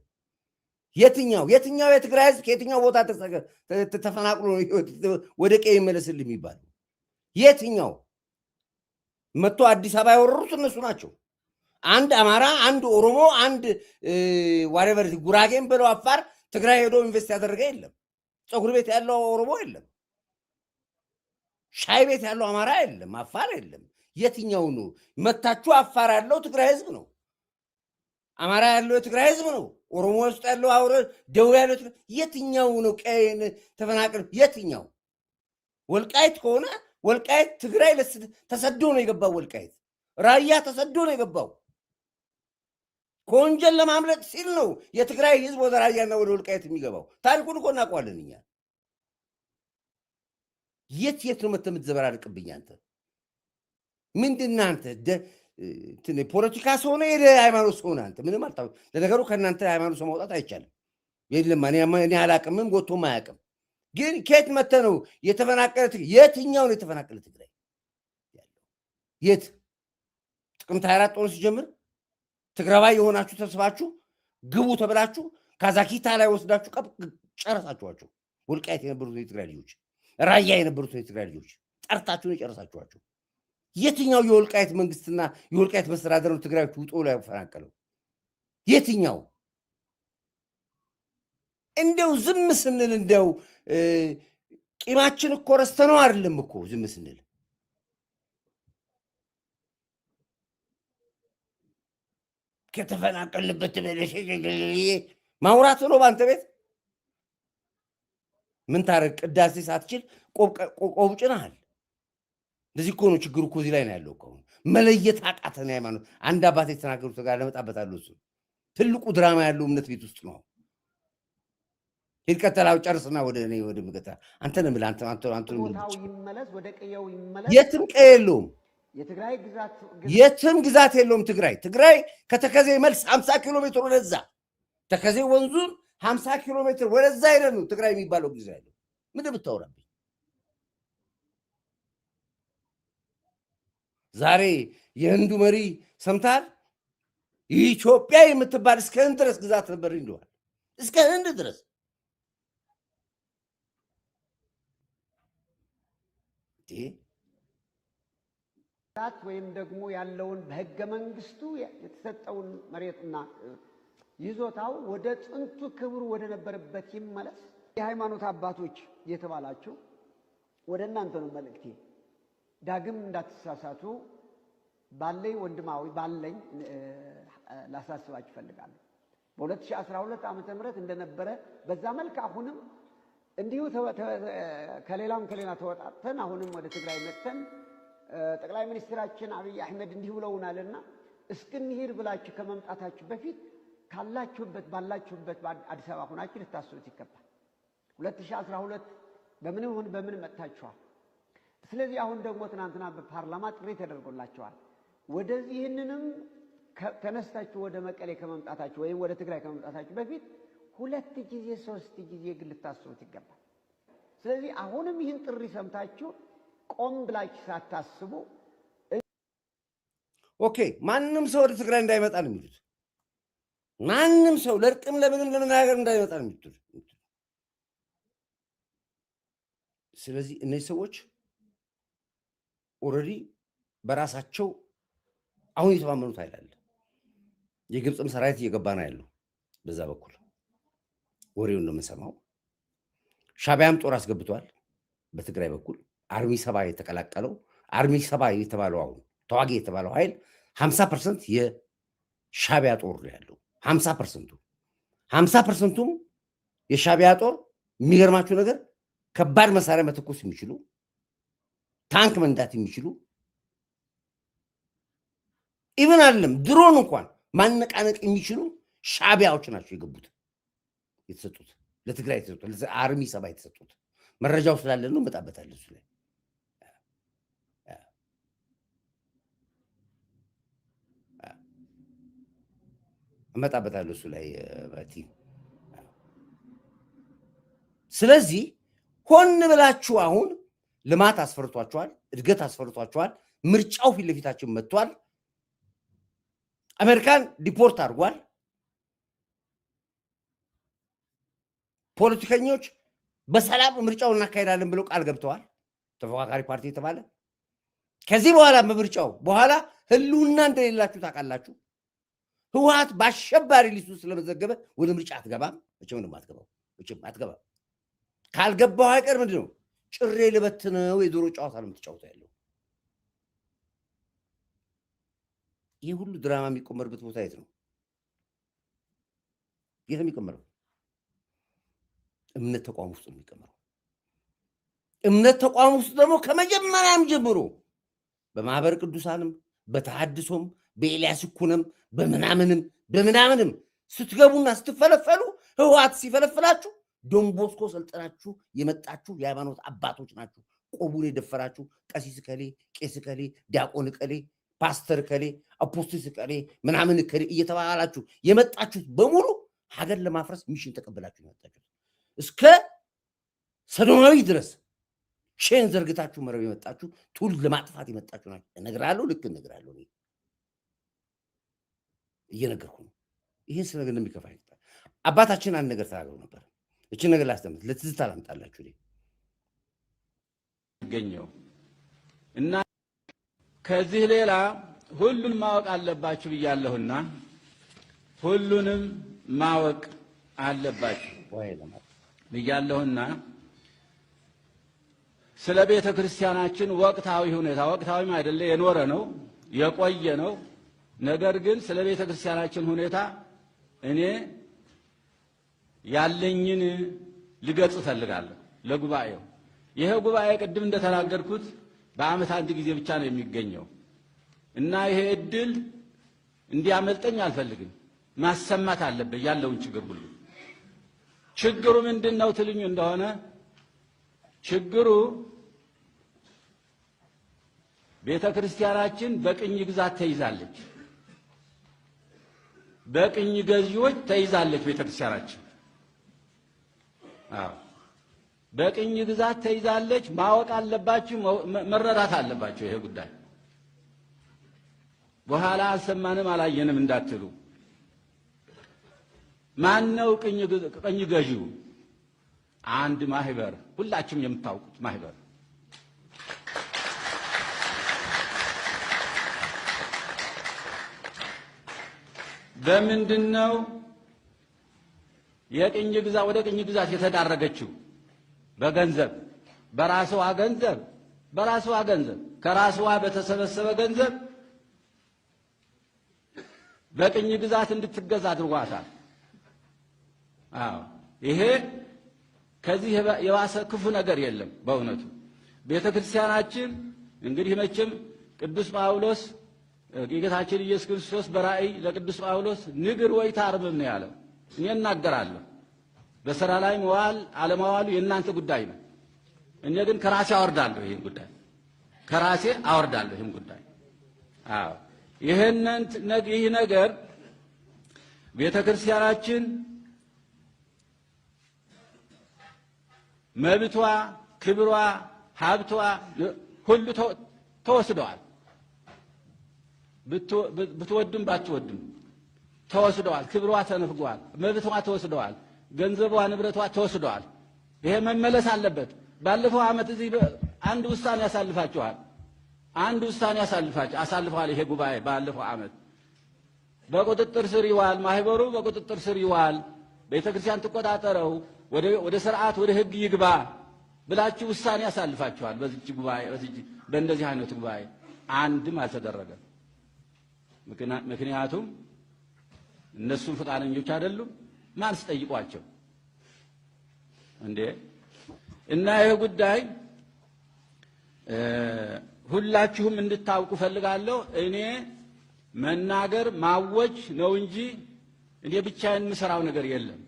የትኛው የትግራይ ህዝብ ከየትኛው ቦታ ተፈናቅሎ ወደ ቀያ ይመለስልህ የሚባል? የትኛው መጥቶ አዲስ አበባ ያወረሩት እነሱ ናቸው። አንድ አማራ፣ አንድ ኦሮሞ፣ አንድ ዋሬቨር ጉራጌን ብለው አፋር ትግራይ ሄዶ ኢንቨስት ያደረገ የለም። ፀጉር ቤት ያለው ኦሮሞ የለም። ሻይ ቤት ያለው አማራ የለም። አፋር የለም። የትኛው ነው መታችሁ? አፋር ያለው ትግራይ ህዝብ ነው። አማራ ያለው የትግራይ ህዝብ ነው። ኦሮሞ ውስጥ ያለው አውረ ደቡብ ያለው የትኛው ነው? ቀይን ተፈናቅል የትኛው? ወልቃይት ከሆነ ወልቃይት ትግራይ ተሰዶ ነው የገባው። ወልቃይት ራያ ተሰዶ ነው የገባው። ከወንጀል ለማምለጥ ሲል ነው የትግራይ ህዝብ ወደ ራያና ወደ ወልቃይት የሚገባው። ታሪኩን እኮ እናውቀዋለን እኛ። የት ነው የምትዘበራርቅብኝ አንተ? ምንድን አንተ ፖለቲካ ሰው ነው የሃይማኖት ሰው ነህ አንተ? ምንም አልታወቅም። ለነገሩ ከእናንተ ሃይማኖት ሰው ማውጣት አይቻልም። የለም እኔ አላቅምም፣ ጎቶም አያውቅም። ግን ከየት መተህ ነው የተፈናቀለ? የትኛው ነው የተፈናቀለ ትግራይ ያለው? የት ጥቅምት 24 ጦር ሲጀምር ትግራዋይ የሆናችሁ ተስባችሁ ግቡ ተብላችሁ ካዛኪታ ላይ ወስዳችሁ ጨረሳችኋቸው። ወልቃይት የነበሩት የትግራይ ልጆች፣ ራያ የነበሩት የትግራይ ልጆች ጠርታችሁን የጨረሳችኋቸው። የትኛው የወልቃይት መንግስትና የወልቃይት መስተዳደር ነው ትግራዮች ውጦ ላይ ያፈናቀለው? የትኛው? እንደው ዝም ስንል እንደው ቂማችን እኮ ረስተነው አይደለም እኮ ዝም ስንል ከተፈናቀልበት ማውራት ነው። በአንተ ቤት ምን ታረቅ? ቅዳሴ ሳትችል ቆብ ጭነሃል። እንደዚህ እኮ ነው ችግሩ እኮ እዚህ ላይ ነው ያለው እኮ። መለየት አቃተን። ሃይማኖት አንድ አባት የተናገሩት ጋር ለመጣበታለሁ። እሱ ትልቁ ድራማ ያለው እምነት ቤት ውስጥ ነው። ይቀጥላው ጨርስና ወደ እኔ ወደ ምገታ አንተ ነው ማለት አንተ ነው ይመለስ፣ ወደ ቀየው ይመለስ። የትም ቀየ የለውም። የትግራይ ግዛት የትም ግዛት የለውም። ትግራይ ከተከዜ መልስ 50 ኪሎ ሜትር ወደዛ ተከዜ ወንዙን 50 ኪሎ ሜትር ወደዛ ሄደን ነው ትግራይ የሚባለው ጊዜ ያለው። ምንድን ብታወራብኝ ዛሬ የህንዱ መሪ ሰምታል? ኢትዮጵያ የምትባል እስከ ህንድ ድረስ ግዛት ነበር ይለዋል። እስከ ህንድ ድረስ ወይም ደግሞ ያለውን በህገ መንግስቱ የተሰጠውን መሬትና ይዞታው ወደ ጥንቱ ክብሩ ወደ ነበረበት ይመለስ። የሃይማኖት አባቶች የተባላችሁ ወደ እናንተ ነው መልእክቴ። ዳግም እንዳትሳሳቱ ባለኝ ወንድማዊ ባለኝ ላሳስባችሁ እፈልጋለሁ። በ2012 ዓመተ ምህረት እንደነበረ በዛ መልክ አሁንም እንዲሁ ከሌላ ተወጣጥተን አሁንም ወደ ትግራይ መጥተን ጠቅላይ ሚኒስትራችን አብይ አህመድ እንዲህ ብለውናልና እስክንሄድ ብላችሁ ከመምጣታችሁ በፊት ባላችሁበት አዲስ አበባ ሆናችሁ ልታስቡት ይገባል። 2012 በምን መጥታችኋል? ስለዚህ አሁን ደግሞ ትናንትና በፓርላማ ጥሪ ተደርጎላችኋል። ወደዚህንንም ተነስታችሁ ወደ መቀሌ ከመምጣታችሁ ወይም ወደ ትግራይ ከመምጣታችሁ በፊት 2 ጊዜ 3 ጊዜ ግን ልታስቡት ይገባል። ስለዚህ አሁንም ይህን ጥሪ ሰምታችሁ ቆም ብላችሁ ሳታስቡ ኦኬ ማንም ሰው ወደ ትግራይ እንዳይመጣ ነው የሚሉት። ማንም ሰው ለእርቅም ለምንም ለመናገር እንዳይመጣ ነው የሚሉት። ስለዚህ እነዚህ ሰዎች ኦልሬዲ በራሳቸው አሁን የተማመኑት አይደል። የግብፅም ሰራዊት እየገባ ነው ያለው በዛ በኩል ወሬውን እንደምንሰማው። ሻዕቢያም ጦር አስገብቷል በትግራይ በኩል። አርሚ 70 የተቀላቀለው አርሚ 70 የተባለው አሁን ተዋጊ የተባለው ኃይል 50% የሻዕቢያ ጦር ነው ያለው። 50%ቱም የሻዕቢያ ጦር የሚገርማችሁ ነገር ከባድ መሳሪያ መተኮስ የሚችሉ ታንክ መንዳት የሚችሉ ኢቭን አይደለም ድሮን እንኳን ማነቃነቅ የሚችሉ ሻዕቢያዎች ናቸው የገቡት የተሰጡት ለትግራይ የተሰጡት አርሚ 70 የተሰጡት። መረጃው ስላለ ነው መጣበታለሁ እሱ ላይ እመጣበታለሁ እሱ ላይ ባቲ። ስለዚህ ሆን ብላችሁ አሁን ልማት አስፈርቷቸዋል፣ እድገት አስፈርቷቸዋል። ምርጫው ፊት ለፊታችን መጥቷል። አሜሪካን ዲፖርት አድርጓል። ፖለቲከኞች በሰላም ምርጫውን እናካሄዳለን ብለው ቃል ገብተዋል። ተፎካካሪ ፓርቲ የተባለ ከዚህ በኋላ በምርጫው በኋላ ህልውና እንደሌላችሁ ታውቃላችሁ። ህወሓት በአሸባሪ ሊስቱ ስለመዘገበ ወደ ምርጫ አትገባም። መቼም አትገባም። ካልገባው አይቀር ምንድን ነው ጭሬ ልበት ነው የዶሮ ጨዋታ ነው የምትጫወተው ያለው። ይህ ሁሉ ድራማ የሚቆመርበት ቦታ የት ነው? የት የሚቆመረው? እምነት ተቋም ውስጥ ነው የሚቀመረው። እምነት ተቋም ውስጥ ደግሞ ከመጀመሪያም ጀምሮ በማህበረ ቅዱሳንም በተሐድሶም በኤልያስ ይኩነም በምናምንም ስትገቡና ስትፈለፈሉ ህወሓት ሲፈለፍላችሁ ዶንቦስኮ ሰልጥናችሁ የመጣችሁ የሃይማኖት አባቶች ናችሁ። ቆቡን የደፈራችሁ ቀሲስ ከሌ፣ ቄስ ከሌ፣ ዲያቆን ከሌ፣ ፓስተር ከሌ፣ አፖስቶስ ከሌ ምናምን ከሌ እየተባላችሁ የመጣችሁት በሙሉ ሀገር ለማፍረስ ሚሽን ተቀበላችሁ የመጣችሁት እስከ ሰዶማዊ ድረስ ቼን ዘርግታችሁ መረብ የመጣችሁ ትውልድ ለማጥፋት የመጣችሁ ናችሁ። እነግራለሁ፣ ልክ እነግራለሁ። እየነገርኩ ነው። ይሄን ስለ ነገር እንደሚከፋ አባታችን አንድ ነገር ተናግረው ነበር። እቺ ነገር ላስተምር ለትዝታ ላምጣላችሁ ይገኘው እና ከዚህ ሌላ ሁሉን ማወቅ አለባችሁ ብያለሁና ሁሉንም ማወቅ አለባችሁ ብያለሁና ስለ ቤተ ክርስቲያናችን ወቅታዊ ሁኔታ ወቅታዊም አይደለ የኖረ ነው የቆየ ነው። ነገር ግን ስለ ቤተ ክርስቲያናችን ሁኔታ እኔ ያለኝን ልገልጽ እፈልጋለሁ ለጉባኤው። ይሄ ጉባኤ ቅድም እንደተናገርኩት በዓመት አንድ ጊዜ ብቻ ነው የሚገኘው እና ይሄ እድል እንዲያመልጠኝ አልፈልግም። ማሰማት አለበት ያለውን ችግር ሁሉ። ችግሩ ምንድነው ትልኙ እንደሆነ ችግሩ ቤተ ክርስቲያናችን በቅኝ ግዛት ተይዛለች። በቅኝ ገዢዎች ተይዛለች ቤተ ክርስቲያናችን። በቅኝ ግዛት ተይዛለች። ማወቅ አለባችሁ፣ መረዳት አለባችሁ። ይሄ ጉዳይ በኋላ አልሰማንም አላየንም እንዳትሉ። ማነው ቅኝ ገዢው? አንድ ማህበር፣ ሁላችሁም የምታውቁት ማህበር። በምንድነው የቅኝ ግዛት ወደ ቅኝ ግዛት የተዳረገችው? በገንዘብ በራስዋ ገንዘብ ከራስዋ በተሰበሰበ ገንዘብ በቅኝ ግዛት እንድትገዛ አድርጓታል። ይሄ ከዚህ የባሰ ክፉ ነገር የለም። በእውነቱ ቤተክርስቲያናችን እንግዲህ መቼም ቅዱስ ጳውሎስ ጌታችን ኢየሱስ ክርስቶስ በራእይ ለቅዱስ ጳውሎስ ንግር ወይ ታርምም ነው ያለው። እኔ እናገራለሁ፣ በሥራ ላይ መዋል አለማዋሉ የእናንተ ጉዳይ ነው። እኔ ግን ከራሴ አወርዳለሁ ይሄን ጉዳይ ይሄን ጉዳይ። ይህ ነገር ቤተክርስቲያናችን መብቷ፣ ክብሯ፣ ሀብቷ ሁሉ ተወስደዋል። ብትወድም ባትወድም ተወስደዋል። ክብሯ ተነፍጓል። መብቷ ተወስደዋል። ገንዘቧ፣ ንብረቷ ተወስደዋል። ይሄ መመለስ አለበት። ባለፈው ዓመት እዚህ አንድ ውሳኔ ያሳልፋችኋል። አንድ ውሳኔ አሳልፈዋል። ይሄ ጉባኤ ባለፈው ዓመት በቁጥጥር ስር ይዋል፣ ማህበሩ በቁጥጥር ስር ይዋል፣ ቤተክርስቲያን ትቆጣጠረው፣ ወደ ስርዓት ወደ ህግ ይግባ ብላችሁ ውሳኔ ያሳልፋችኋል። በዚህ ጉባኤ በእንደዚህ አይነት ጉባኤ አንድም አልተደረገም። ምክንያቱም እነሱም ፈቃደኞች አይደሉም። ማን ስጠይቋቸው እንዴ? እና ይሄ ጉዳይ ሁላችሁም እንድታውቁ ፈልጋለሁ። እኔ መናገር ማወጅ ነው እንጂ እኔ ብቻዬን የምሰራው ነገር የለም።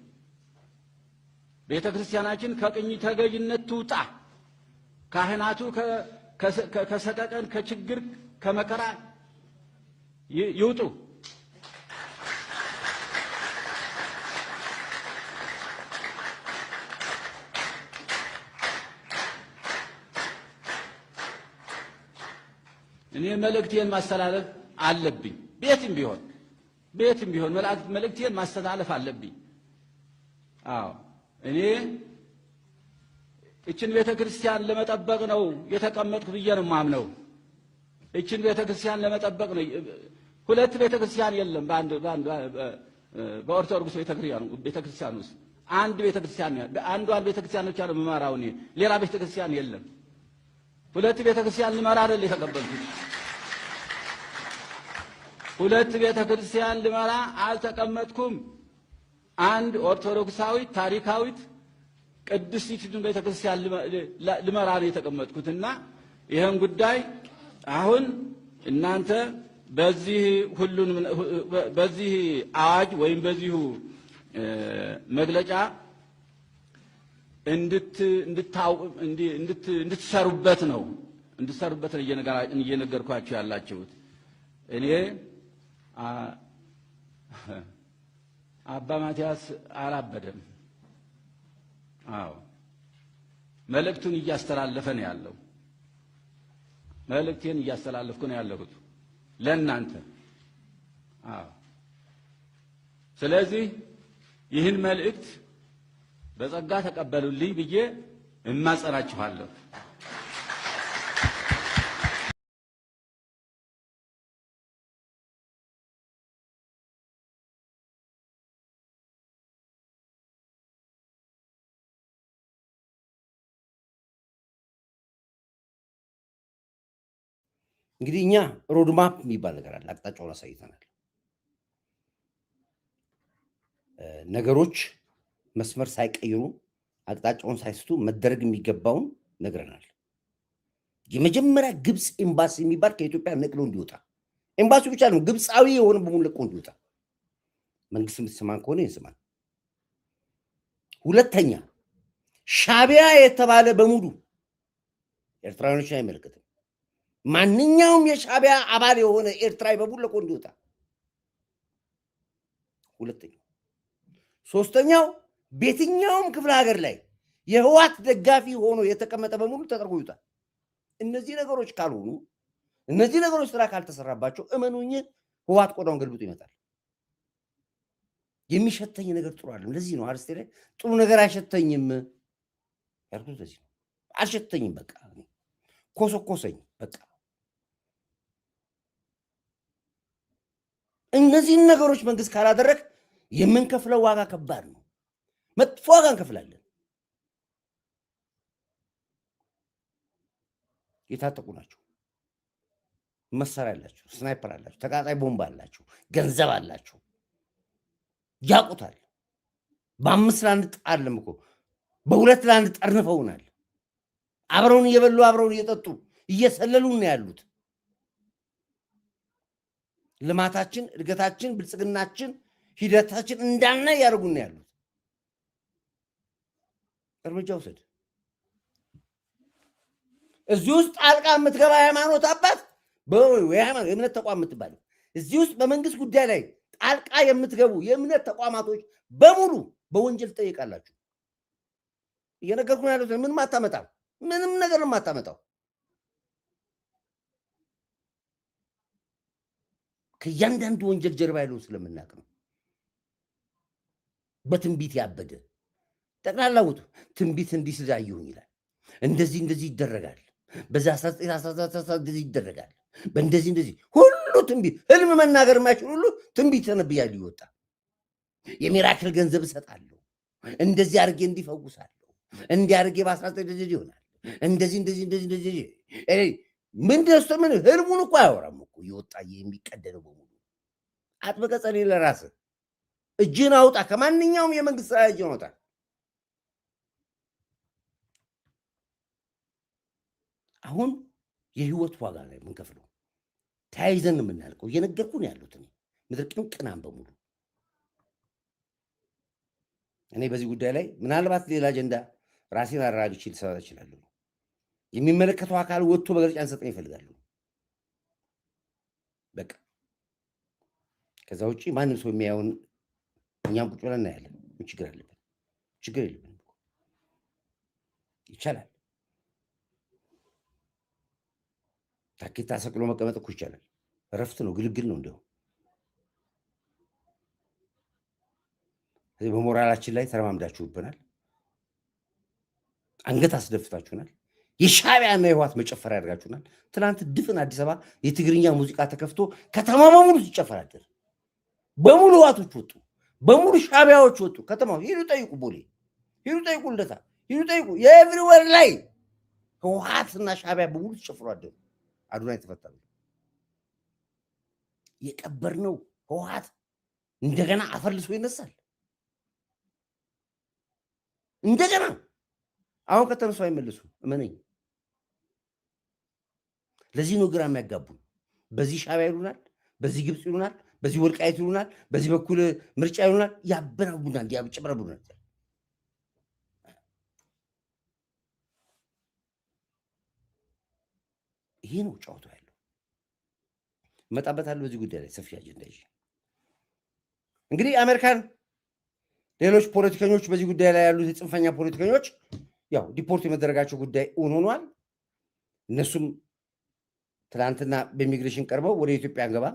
ቤተ ክርስቲያናችን ከቅኝ ተገዥነት ትውጣ። ካህናቱ ከሰቀቀን፣ ከችግር፣ ከመከራ ይውጡ። እኔ መልእክቴን ማስተላለፍ አለብኝ። ቤትም ቢሆን መልእክቴን ማስተላለፍ አለብኝ። አዎ እኔ እችን ቤተክርስቲያን ለመጠበቅ ነው የተቀመጥኩ ብዬ ነው የማምነው። እችን ቤተክርስቲያን ለመጠበቅ ነው። ሁለት ቤተክርስቲያን የለም በኦርቶዶክስ ቤተክርስቲያን ውስጥ አንድ ቤተክርስቲያን አንዷን ቤተክርስቲያን ብቻ ነው የምመራው እኔ። ሌላ ቤተክርስቲያን የለም። ሁለት ቤተክርስቲያን ልመራ አይደል የተቀበልኩት። ሁለት ቤተክርስቲያን ልመራ አልተቀመጥኩም። አንድ ኦርቶዶክሳዊት ታሪካዊት ቅድስቲቱን ቤተክርስቲያን ልመራ ነው የተቀመጥኩትና ይሄን ጉዳይ አሁን እናንተ በዚህ አዋጅ ወይም በዚሁ መግለጫ እንድትሰሩበት ነው እየነገርኳችሁ ያላችሁት። እኔ አባ ማቲያስ አላበደም። አዎ መልእክቱን እያስተላለፈ ነው ያለው። መልእክቴን እያስተላለፍኩ ነው ያለሁት ለእናንተ። አዎ ስለዚህ ይህን መልእክት በጸጋ ተቀበሉልኝ ብዬ እማጸናችኋለሁ። እንግዲህ እኛ ሮድማፕ የሚባል ነገር አለ። አቅጣጫውን አሳይተናል። ነገሮች መስመር ሳይቀይሩ አቅጣጫውን ሳይስቱ መደረግ የሚገባውን ነግረናል። የመጀመሪያ ግብፅ ኤምባሲ የሚባል ከኢትዮጵያ ነቅሎ እንዲወጣ፣ ኤምባሲው ብቻ ነው ግብፃዊ የሆነ በሙሉ ለቆ እንዲወጣ። መንግስት የምትሰማን ከሆነ ይስማን። ሁለተኛ ሻቢያ የተባለ በሙሉ ኤርትራውያኖችን አይመለከትም። ማንኛውም የሻቢያ አባል የሆነ ኤርትራዊ በሙሉ ለቆ እንዲወጣ። ሁለተኛው። ሶስተኛው በየትኛውም ክፍለ ሀገር ላይ የህዋት ደጋፊ ሆኖ የተቀመጠ በሙሉ ተጠርጎ ይወጣል። እነዚህ ነገሮች ካልሆኑ፣ እነዚህ ነገሮች ስራ ካልተሰራባቸው እመኑኝ ህዋት ቆዳውን ገልብጦ ይመጣል። የሚሸተኝ ነገር ጥሩ አይደለም። ለዚህ ነው አርስቴ ላይ ጥሩ ነገር አይሸተኝም ያልኩት። ለዚህ ነው አልሸተኝም። በቃ ኮሰኮሰኝ በቃ። እነዚህን ነገሮች መንግስት ካላደረግ የምንከፍለው ዋጋ ከባድ ነው። መጥፎ ዋጋ እንከፍላለን። የታጠቁ ናቸው፣ መሳሪያ አላቸው፣ ስናይፐር አላቸው፣ ተቃጣይ ቦምብ አላቸው፣ ገንዘብ አላቸው፣ ያቁታል። በ5 ለአንድ ጣልም እኮ በ2 ለአንድ ጠርንፈውናል። አብረውን እየበሉ አብረውን እየጠጡ እየሰለሉን ነው ያሉት። ልማታችን፣ እድገታችን፣ ብልጽግናችን፣ ሂደታችን እንዳልናይ ያደርጉን ነው ያሉት። እርምጃ ውሰድ። እዚህ ውስጥ ጣልቃ የምትገባ ሃይማኖት አባት የእምነት ተቋም የምትባል እዚህ ውስጥ በመንግስት ጉዳይ ላይ ጣልቃ የምትገቡ የእምነት ተቋማቶች በሙሉ በወንጀል ትጠይቃላችሁ። እየነገርኩ ነው ያሉት። ምንም አታመጣም። ምንም ነገር ነው የማታመጣው። ከእያንዳንዱ ወንጀል ጀርባ ያለውን ስለምናውቅ ነው። በትንቢት ያበደ ጠቅላላው ትንቢት እንዲህ ስላየሁኝ ይላል። እንደዚህ እንደዚህ ይደረጋል፣ በዛ 19 እንደዚህ ይደረጋል፣ በእንደዚህ እንደዚህ ሁሉ ትንቢት ህልም መናገር የማይችል ሁሉ ትንቢት ተነብያል ይወጣ። የሚራክል ገንዘብ እሰጣለሁ፣ እንደዚህ አድርጌ እንዲፈውሳለሁ፣ እንዲህ አድርጌ በ19 እንደዚህ ይሆናል፣ እንደዚህ እንደዚህ እንደዚህ እንደዚህ ምን ደስቶ ምን ህልሙን እኮ አያወራም እኮ ይወጣ የሚቀደደው በሙሉ። አጥብቀ ጸልይ ለራስህ፣ እጅን አውጣ፣ ከማንኛውም የመንግስት ስራ እጅን አውጣ። አሁን የህይወት ዋጋ ላይ የምንከፍለው ተያይዘን የምናልቀው እየነገርኩ ነው ያሉት እኔ ምድር ቅንቅናም በሙሉ። እኔ በዚህ ጉዳይ ላይ ምናልባት ሌላ አጀንዳ ራሴን አራግቼ ልሰራ እችላለሁ። የሚመለከተው አካል ወጥቶ መግለጫ እንሰጠኝ ይፈልጋሉ። በቃ ከዛ ውጪ ማንም ሰው የሚያየውን እኛም ቁጭ ብለን እናያለን። ምን ችግር አለበት? ችግር የለብንም። ይቻላል። ታኬታ ሰቅሎ መቀመጥ እኮ ይቻላል። እረፍት ነው፣ ግልግል ነው። እንደው በሞራላችን ላይ ተረማምዳችሁብናል። አንገት አስደፍታችሁናል። የሻዕቢያና የህወሓት መጨፈሪያ ያደርጋችሁናል። ትናንት ድፍን አዲስ አበባ የትግርኛ ሙዚቃ ተከፍቶ ከተማ በሙሉ ሲጨፈር አደረ። በሙሉ ህወሓቶች ወጡ፣ በሙሉ ሻዕቢያዎች ወጡ። ከተማው ሂዱ ጠይቁ፣ ቦሌ ሂዱ ጠይቁ፣ ልደታ ሂዱ ጠይቁ። የኤቭሪዌር ላይ ህወሓትና ሻዕቢያ በሙሉ ሲጨፍሩ አደሩ። አዱናይ ተፈታ። የቀበርነው ህወሓት እንደገና አፈልሶ ይነሳል። እንደገና አሁን ከተነሱ አይመልሱ፣ እመነኝ። ለዚህ ነው ግራ የሚያጋቡ። በዚህ ሻዕቢያ ይሉናል፣ በዚህ ግብፅ ይሉናል፣ በዚህ ወልቃይት ይሉናል፣ በዚህ በኩል ምርጫ ይሉናል። ያበራቡናል፣ ያጨበረቡናል። ይሄ ነው ጫወታው ያለው። እመጣበታለሁ በዚህ ጉዳይ ላይ ሰፊ አጀንዳ ይዤ። እንግዲህ አሜሪካን ሌሎች ፖለቲከኞች በዚህ ጉዳይ ላይ ያሉት የጽንፈኛ ፖለቲከኞች ያው ዲፖርት የመደረጋቸው ጉዳይ ሆኗል። እነሱም ትናንትና በኢሚግሬሽን ቀርበው ወደ ኢትዮጵያ እንገባ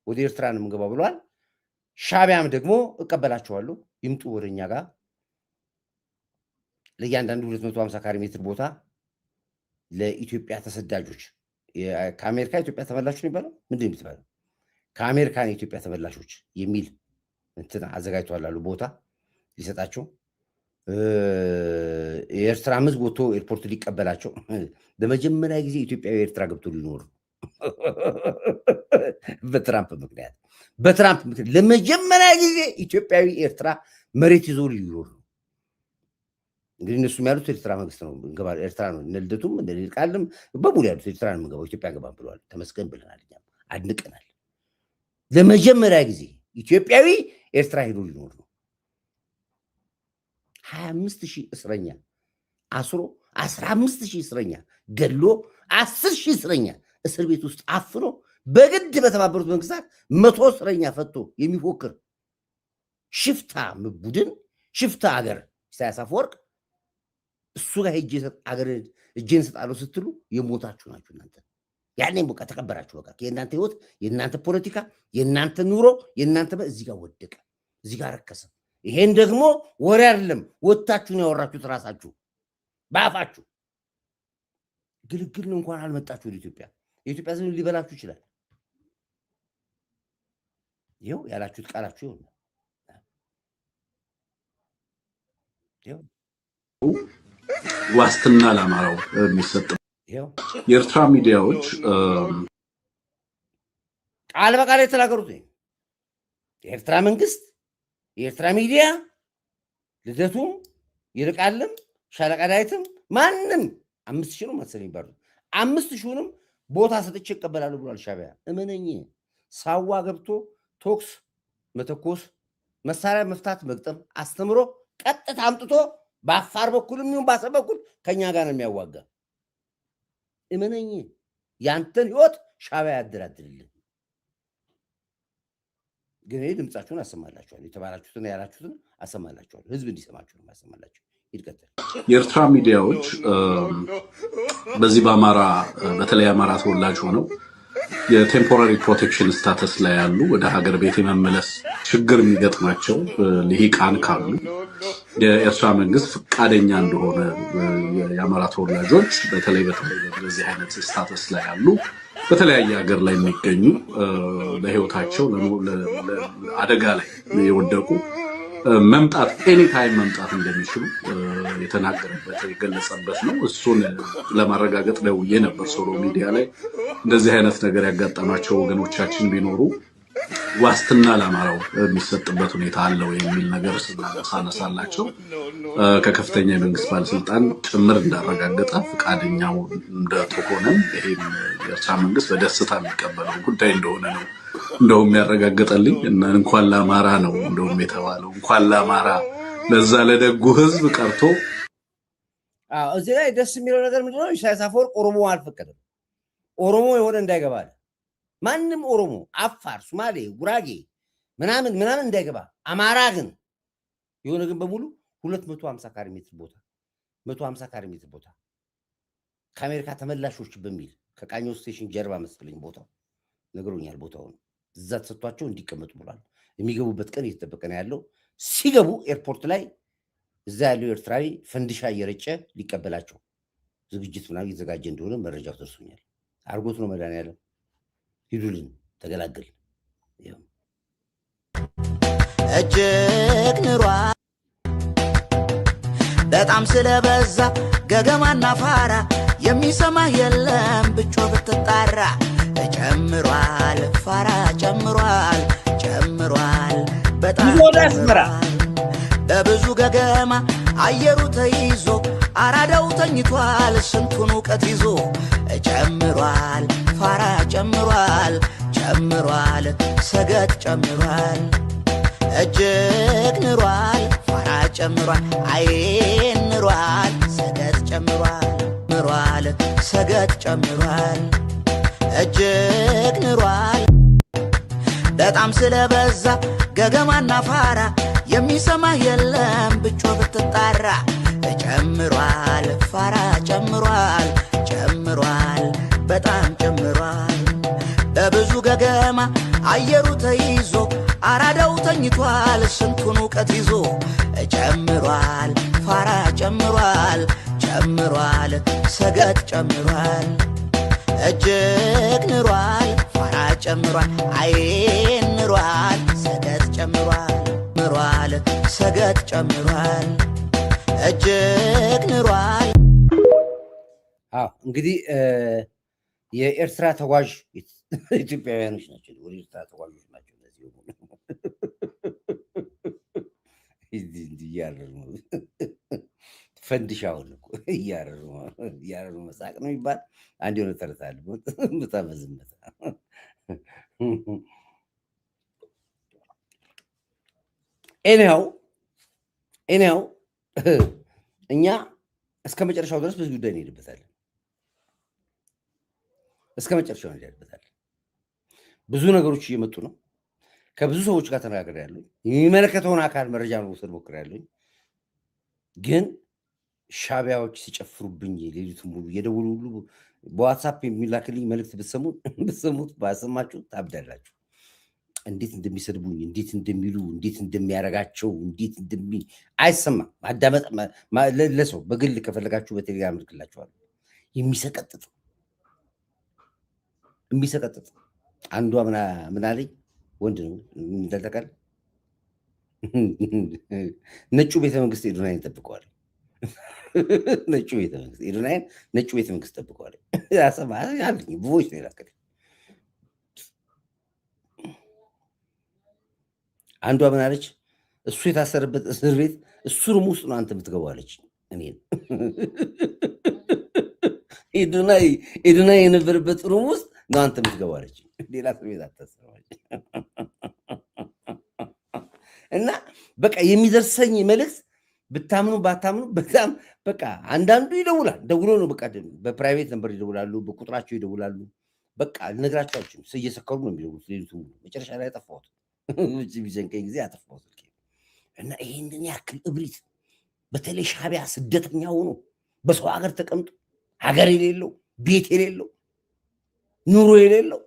ወደ ኤርትራ ነው የምንገባ ብለዋል። ሻዕቢያም ደግሞ እቀበላቸዋለሁ ይምጡ ወደኛ ጋር ለእያንዳንዱ 250 ካሬ ሜትር ቦታ ለኢትዮጵያ ተሰዳጆች ከአሜሪካ ኢትዮጵያ ተመላሾች ነው የሚባለው ምንድን ነው የሚባለው? ከአሜሪካን የኢትዮጵያ ተመላሾች የሚል እንትን አዘጋጅተዋል አሉ ቦታ ሊሰጣቸው። የኤርትራ ሕዝብ ወጥቶ ኤርፖርት ሊቀበላቸው ለመጀመሪያ ጊዜ ኢትዮጵያዊ ኤርትራ ገብቶ ሊኖር በትራምፕ ምክንያት ለመጀመሪያ ጊዜ ኢትዮጵያዊ ኤርትራ መሬት ይዞ ሊኖር ነው። እንግዲህ እነሱ ያሉት ኤርትራ መንግስት ነው ኤርትራ ነው። እነልደቱም እንደልቃልም በሙሉ ያሉት ኤርትራ ነው የምንገባው ኢትዮጵያ ገባ ብለዋል። ተመስገን ብለናል፣ እኛም አድንቀናል። ለመጀመሪያ ጊዜ ኢትዮጵያዊ ኤርትራ ሄዶ ሊኖር ነው። 25,000 እስረኛ አስሮ 15,000 እስረኛ ገድሎ 10,000 እስረኛ እስር ቤት ውስጥ አፍኖ በግድ በተባበሩት መንግስታት 100 እስረኛ ፈቶ የሚፎክር ሽፍታ ቡድን ሽፍታ አገር ኢሳያስ አፈወርቅ እሱ ጋር ሄጄ እጄን እሰጣለሁ ስትሉ የሞታችሁ ናችሁ እናንተ። ያኔም በቃ ተቀበራችሁ። በቃ የእናንተ ህይወት፣ የእናንተ ፖለቲካ፣ የእናንተ ኑሮ፣ የእናንተ እዚህ ጋር ወደቀ፣ እዚህ ጋር ረከሰ። ይሄን ደግሞ ወሬ አይደለም ወጣችሁን ያወራችሁት ራሳችሁ በአፋችሁ። ግልግል እንኳን አልመጣችሁ ወደ ኢትዮጵያ። የኢትዮጵያ ህዝብ ሊበላችሁ ይችላል። ይኸው ያላችሁት ቃላችሁ ይኸው ዋስትና ለአማራው የሚሰጥ የኤርትራ ሚዲያዎች ቃል በቃል የተናገሩት የኤርትራ መንግስት የኤርትራ ሚዲያ ልደቱም ይልቃልም ሻለቃ ዳዊትም ማንም 5,000 ነው መሰለኝ ይባሉ 5,000ንም ቦታ ሰጥቼ ይቀበላሉ ብሏል ሻዕቢያ። እመነኝ ሳዋ ገብቶ ቶክስ መተኮስ መሳሪያ መፍታት መግጠም አስተምሮ ቀጥታ አምጥቶ በአፋር በኩልም ይሁን ባሰብ በኩል ከኛ ጋር ነው የሚያዋጋ። እመነኝ ያንተን ህይወት ሻዕቢያ ያደራድርልህ። ግን ድምጻችሁን አሰማላችኋል። የተባላችሁትን ያላችሁትን አሰማላችኋል። ህዝብ እንዲሰማችሁ ነው ማሰማላችሁ። ይድቀጥል። የኤርትራ ሚዲያዎች በዚህ በአማራ በተለይ አማራ ተወላጅ ሆነው የቴምፖራሪ ፕሮቴክሽን ስታተስ ላይ ያሉ ወደ ሀገር ቤት የመመለስ ችግር የሚገጥማቸው ልሂቃን ካሉ የኤርትራ መንግስት ፈቃደኛ እንደሆነ የአማራ ተወላጆች በተለይ በዚህ አይነት ስታተስ ላይ ያሉ በተለያየ ሀገር ላይ የሚገኙ ለህይወታቸው አደጋ ላይ የወደቁ መምጣት ኤኒታይም መምጣት እንደሚችሉ የተናገረበት የገለጸበት ነው። እሱን ለማረጋገጥ ደውዬ ነበር ሶሎ ሚዲያ ላይ እንደዚህ አይነት ነገር ያጋጠማቸው ወገኖቻችን ቢኖሩ ዋስትና ለአማራው የሚሰጥበት ሁኔታ አለው የሚል ነገር ሳነሳላቸው ከከፍተኛ የመንግስት ባለስልጣን ጭምር እንዳረጋገጠ ፈቃደኛው እንደተሆነም ይሄም የኤርትራ መንግስት በደስታ የሚቀበለው ጉዳይ እንደሆነ ነው እንደውም ያረጋገጠልኝ። እና እንኳን ለአማራ ነው እንደውም የተባለው እንኳን ለአማራ ለዛ ለደጉ ህዝብ ቀርቶ እዚህ ላይ ደስ የሚለው ነገር ምንድነው? ኢሳያስ አፈወርቅ ኦሮሞ አልፈቀደም። ኦሮሞ የሆነ እንዳይገባ ማንም ኦሮሞ፣ አፋር፣ ሶማሌ፣ ጉራጌ ምናምን እንዳይገባ። አማራ ግን የሆነ ግን በሙሉ 250 ካሬ ሜትር ቦታ 150 ካሬ ሜትር ቦታ ከአሜሪካ ተመላሾች በሚል ከቃኘው ስቴሽን ጀርባ መስለኝ ቦታው ነገሩኛል። ቦታውን እዛ ተሰጥቷቸው እንዲቀመጡ ብሏል። የሚገቡበት ቀን እየተጠበቀ ነው ያለው። ሲገቡ ኤርፖርት ላይ እዛ ያለው ኤርትራዊ ፈንዲሻ እየረጨ ሊቀበላቸው ዝግጅት ምናምን እየተዘጋጀ እንደሆነ መረጃው ደርሶኛል። አርጎት ነው መድኃኒዓለም ሂዱልን ተገላገል። እጅግ ኑሯ በጣም ስለበዛ ገገማና ፋራ የሚሰማ የለም ብቻ ብትጣራ። ጨምሯል ፋራ ጨምሯል በጣም በብዙ ገገማ አየሩ ተይዞ አራዳው ተኝቷል ስንቱን እውቀት ይዞ። ጨምሯል ፋራ ጨምሯል ሰገጥ ጨምሯል እጅግ ኑሯል ፋራ ጨምሯል አይን ኑሯል ሰገጥ ጨምሯል ሰገጥ ጨምሯል እጅግ ኑሯል በጣም ስለበዛ ገገማና ፋራ የሚሰማ የለም ብቻ ብትጣራ። ጨምሯል ፋራ ጨምሯል በጣም ጨምሯል በብዙ ገገማ አየሩ ተይዞ አራዳው ተኝቷል ስንቱን እውቀት ይዞ። ጨምሯል ፋራ ጨምሯል ሰገጥ ጨምሯል እጅግ ኑሯል ፋራ ጨምሯል አይን ኑሯል ሰገጥ ጨምሯል ሰገጥ ጨምሯል እጅግ ኑሯል። እንግዲህ የኤርትራ ተጓዥ ኢትዮጵያውያኖች ናቸው። ወደ ኤርትራ ተጓዦች ናቸው። እያረሩ ፈንድሻውን እያረሩ መሳቅ ነው ይባል። አንድ የሆነ ተረት አለ። በጣም ዝምታ ኤኒያው እኛ እስከ መጨረሻው ድረስ ብዙ ጉዳይ እንሄድበታለን። ብዙ ነገሮች እየመጡ ነው። ከብዙ ሰዎች ጋር ተነጋግሬያለሁ። የሚመለከተውን አካል መረጃ መውሰድ ሞክሬያለሁ። ግን ሻቢያዎች ሲጨፍሩብኝ ሌሊቱን ሙሉ የደወሉ ሁሉ በዋትሳፕ የሚላክልኝ መልእክት ብትሰሙት ባሰማችሁ ታብዳላችሁ። እንዴት እንደሚሰድቡኝ፣ እንዴት እንደሚሉ፣ እንዴት እንደሚያረጋቸው፣ እንዴት አይሰማም። ማዳመጥ ለሰው በግል ከፈለጋችሁ በቴሌግራም ልክላችኋለሁ። የሚሰቀጥጥ አንዷ ምን አለኝ፣ ወንድ ነው እንደተቀል ነጩ ቤተመንግስት ሄዱናይን ጠብቀዋል። ነጩ ቤተመንግስት ጠብቀዋል። ያሰማኝ ብዙዎች ነው የላከልኝ። አንዷ ምን አለች፣ እሱ የታሰረበት እስር ቤት እሱ ሩም ውስጥ ነው አንተ የምትገባው አለች። እኔን ኤዱናይ የነበረበት ሩም ውስጥ ነው አንተ የምትገባው አለች። ሌላ እስር ቤት አታስረዋለች። እና በቃ የሚደርሰኝ መልእክት ብታምኑ ባታምኑ በጣም በቃ አንዳንዱ ይደውላል። ደውሎ ነው በቃ በፕራይቬት ነበር ይደውላሉ፣ በቁጥራቸው ይደውላሉ። በቃ ልነግራቸው አልችልም። እየሰከሩ ነው የሚደውሉት ሌሊቱን ሙሉ። መጨረሻ ላይ አጠፋሁት። ቢዘንቀኝ ጊዜ አጠፋሁት ስልኬ። እና ይሄንን ያክል እብሪት በተለይ ሻቢያ ስደተኛ ሆኖ በሰው ሀገር ተቀምጦ ሀገር የሌለው ቤት የሌለው ኑሮ የሌለው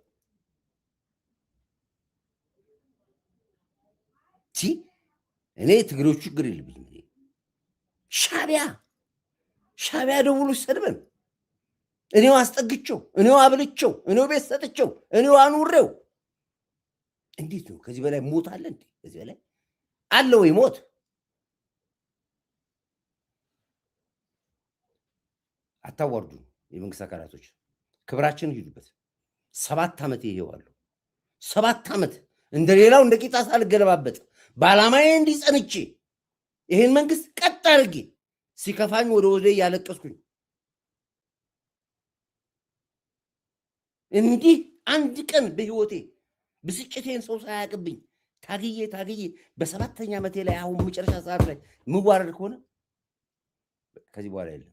እኔ ትግሬዎቹ ችግር የለብኝም። ሻዕቢያ ደውሎ ሲሰድበን እኔው አስጠግቸው፣ እኔው አብልቸው፣ እኔው ቤት ሰጥቸው፣ እኔው አኑሬው። እንዴት ነው? ከዚህ በላይ ሞት አለ እንዴ? ከዚህ በላይ አለ ወይ ሞት? አታዋርዱ። የመንግስት አካላቶች ክብራችን ሂዱበት። 7 ዓመት ይሄዋለሁ። 7 ዓመት እንደሌላው እንደ ቂጣ ሳልገለባበጥ በዓላማዬ እንዲጸንቼ ይሄን መንግስት ቀጥ አድርጌ ሲከፋኝ ወደ ያለቀስኩኝ እንዲህ አንድ ቀን በህይወቴ ብስጭቴን ሰው ሳያቅብኝ ታግዬ በ7ኛ ዓመቴ ላይ አሁን መጨረሻ ሰዓት ላይ ምዋረድ ከሆነ ከዚህ በኋላ የለም።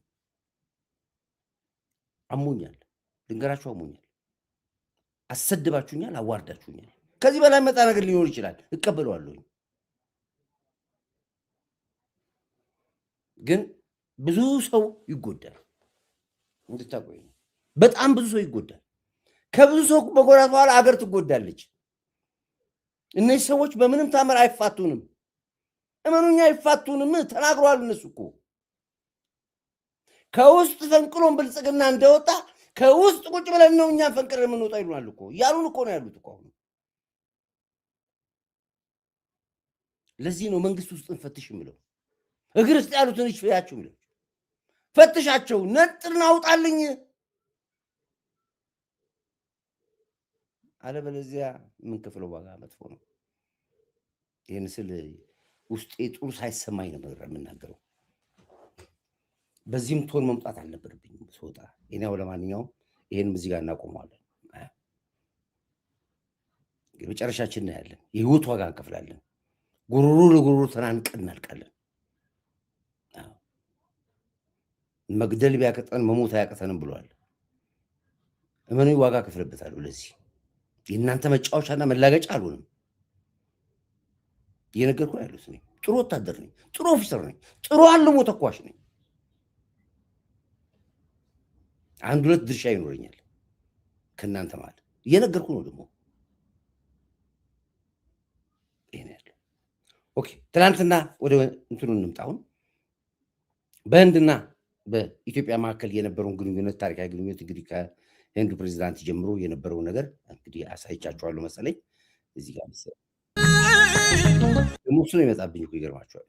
አሞኛል፣ ድንገራችሁ አሞኛል፣ አሰድባችሁኛል፣ አዋርዳችሁኛል። ከዚህ በላይ መጣ ነገር ሊኖር ይችላል፣ እቀበለዋለሁ። ግን ብዙ ሰው ይጎዳል፣ እንድታቆይ በጣም ብዙ ሰው ይጎዳል። ከብዙ ሰው መጎዳት በኋላ አገር ትጎዳለች። እነዚህ ሰዎች በምንም ታምር አይፋቱንም። እመኑኛ አይፋቱንም። ተናግሯል። እነሱ እኮ ከውስጥ ፈንቅሎን ብልጽግና እንደወጣ ከውስጥ ቁጭ ብለን ነው እኛን ፈንቅለን የምንወጣ ይሉናል እኮ እያሉን እኮ ነው ያሉት እኮ። አሁን ለዚህ ነው መንግስት ውስጥ እንፈትሽ የሚለው። እግር ውስጥ ያሉትን ይፍያችሁ የሚለው። ፈትሻቸው፣ ነጥልና አውጣልኝ። አለበለዚያ የምንከፍለው ዋጋ መጥፎ ነው። ይህን ስል ውስጤ ጥሩ ሳይሰማኝ ነው የምናገረው። በዚህም ቶን መምጣት አልነበረብኝም ስወጣ። እኔው ለማንኛውም ይሄን እዚህ ጋር እናቆመዋለን። መጨረሻችን ነው ያለን። የህይወት ዋጋ እንከፍላለን። ጉሩሩ ለጉሩሩ ተናንቀን እናልቃለን። መግደል ቢያቀጠን መሞት አያቀተንም ብሏል። እመኑ፣ ዋጋ ከፍለበታለሁ። ለዚህ የእናንተ መጫወቻና መላገጫ አልሆንም። እየነገርኩ ያሉት ነኝ። ጥሩ ወታደር ነኝ፣ ጥሩ ኦፊሰር ነኝ፣ ጥሩ አልሞ ተኳሽ ነኝ። 1-2 ድርሻ ይኖረኛል ከእናንተ ማለት እየነገርኩ ነው። ደግሞ ይሄን ያለው ኦኬ። ትናንትና ወደ እንትኑ እንምጣውን። በህንድና በኢትዮጵያ መካከል የነበረውን ግንኙነት፣ ታሪካዊ ግንኙነት እንግዲህ ከህንዱ ፕሬዚዳንት ጀምሮ የነበረውን ነገር እንግዲህ አሳይቻችኋለሁ መሰለኝ። እዚህ ጋር መሰለኝ ደግሞ እሱ ነው የመጣብኝ እኮ ይገርማችኋል።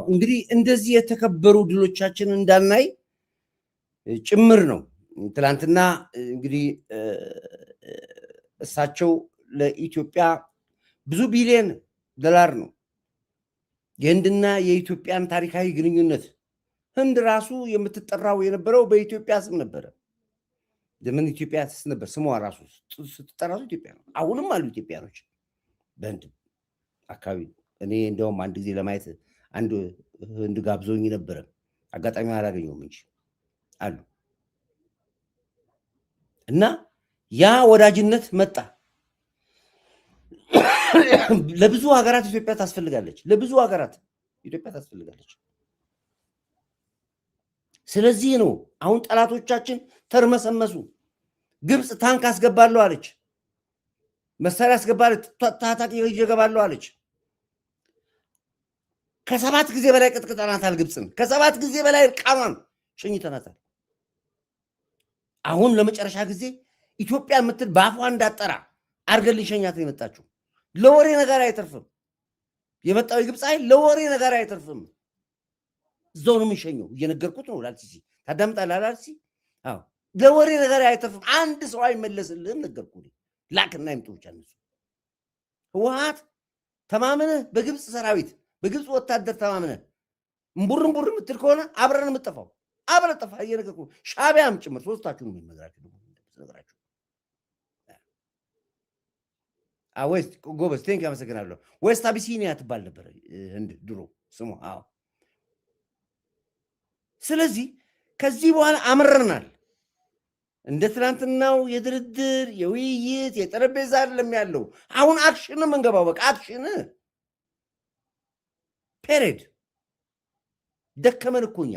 እንግዲህ እንደዚህ የተከበሩ ድሎቻችን እንዳናይ ጭምር ነው። ትላንትና እንግዲህ እሳቸው ለኢትዮጵያ ብዙ ቢሊዮን ዶላር ነው የህንድና የኢትዮጵያን ታሪካዊ ግንኙነት ህንድ ራሱ የምትጠራው የነበረው በኢትዮጵያ ስም ነበረ። ዘመን ኢትዮጵያ ነበር ስሟ ራሱ ስትጠራው ኢትዮጵያ ነው። አሁንም አሉ ኢትዮጵያኖች በህንድ አካባቢ። እኔ እንደውም አንድ ጊዜ ለማየት አንድ ህንድ ጋብዞኝ ነበረ፣ አጋጣሚ አላገኘሁም እንጂ አሉ። እና ያ ወዳጅነት መጣ። ለብዙ ሀገራት ኢትዮጵያ ታስፈልጋለች፣ ለብዙ ሀገራት ኢትዮጵያ ታስፈልጋለች። ስለዚህ ነው አሁን ጠላቶቻችን ተርመሰመሱ። ግብፅ ታንክ አስገባለሁ አለች፣ መሳሪያ አስገባለች፣ ታጣቂ ይገባለሁ አለች። ከ7 ጊዜ በላይ ቅጥቅጠናታል ግብፅን፣ ከ7 ጊዜ በላይ ቃማን ሸኝተናታል። አሁን ለመጨረሻ ጊዜ ኢትዮጵያ የምትል በአፏ እንዳጠራ አርገን ልንሸኛት ነው የመጣችው። ለወሬ ነገር አይተርፍም። የመጣው የግብፅ ኃይል ለወሬ ነገር አይተርፍም። እዛው ነው የሚሸኘው። እየነገርኩት ነው ላልሲሲ። ታዳምጣለህ ላልሲሲ? አዎ፣ ለወሬ ነገር አይተርፍም። አንድ ሰው አይመለስልህም። ነገርኩህ። ላክና ይምጡ ብቻ እነሱ። ህወሓት ተማምነህ በግብፅ ሰራዊት በግብፅ ወታደር ተማምነህ እምቡር የምትል ከሆነ አብረን የምጠፋው አብረን ጠፋ። እየነገርኩህ ሻዕቢያም ጭምር ሶስታችሁ ነው የሚነግራችሁ ነገራችሁ። ዌስት ጎበዝ ቴንክ አመሰግናለሁ። ዌስት አቢሲኒያ ትባል ነበር ህንድ ድሮ ስሙ። አዎ። ስለዚህ ከዚህ በኋላ አመረርናል። እንደ ትናንትናው የድርድር የውይይት የጠረጴዛ አይደለም ያለው። አሁን አክሽን የምንገባው በቃ አክሽን ፔሬድ። ደከመን እኮ እኛ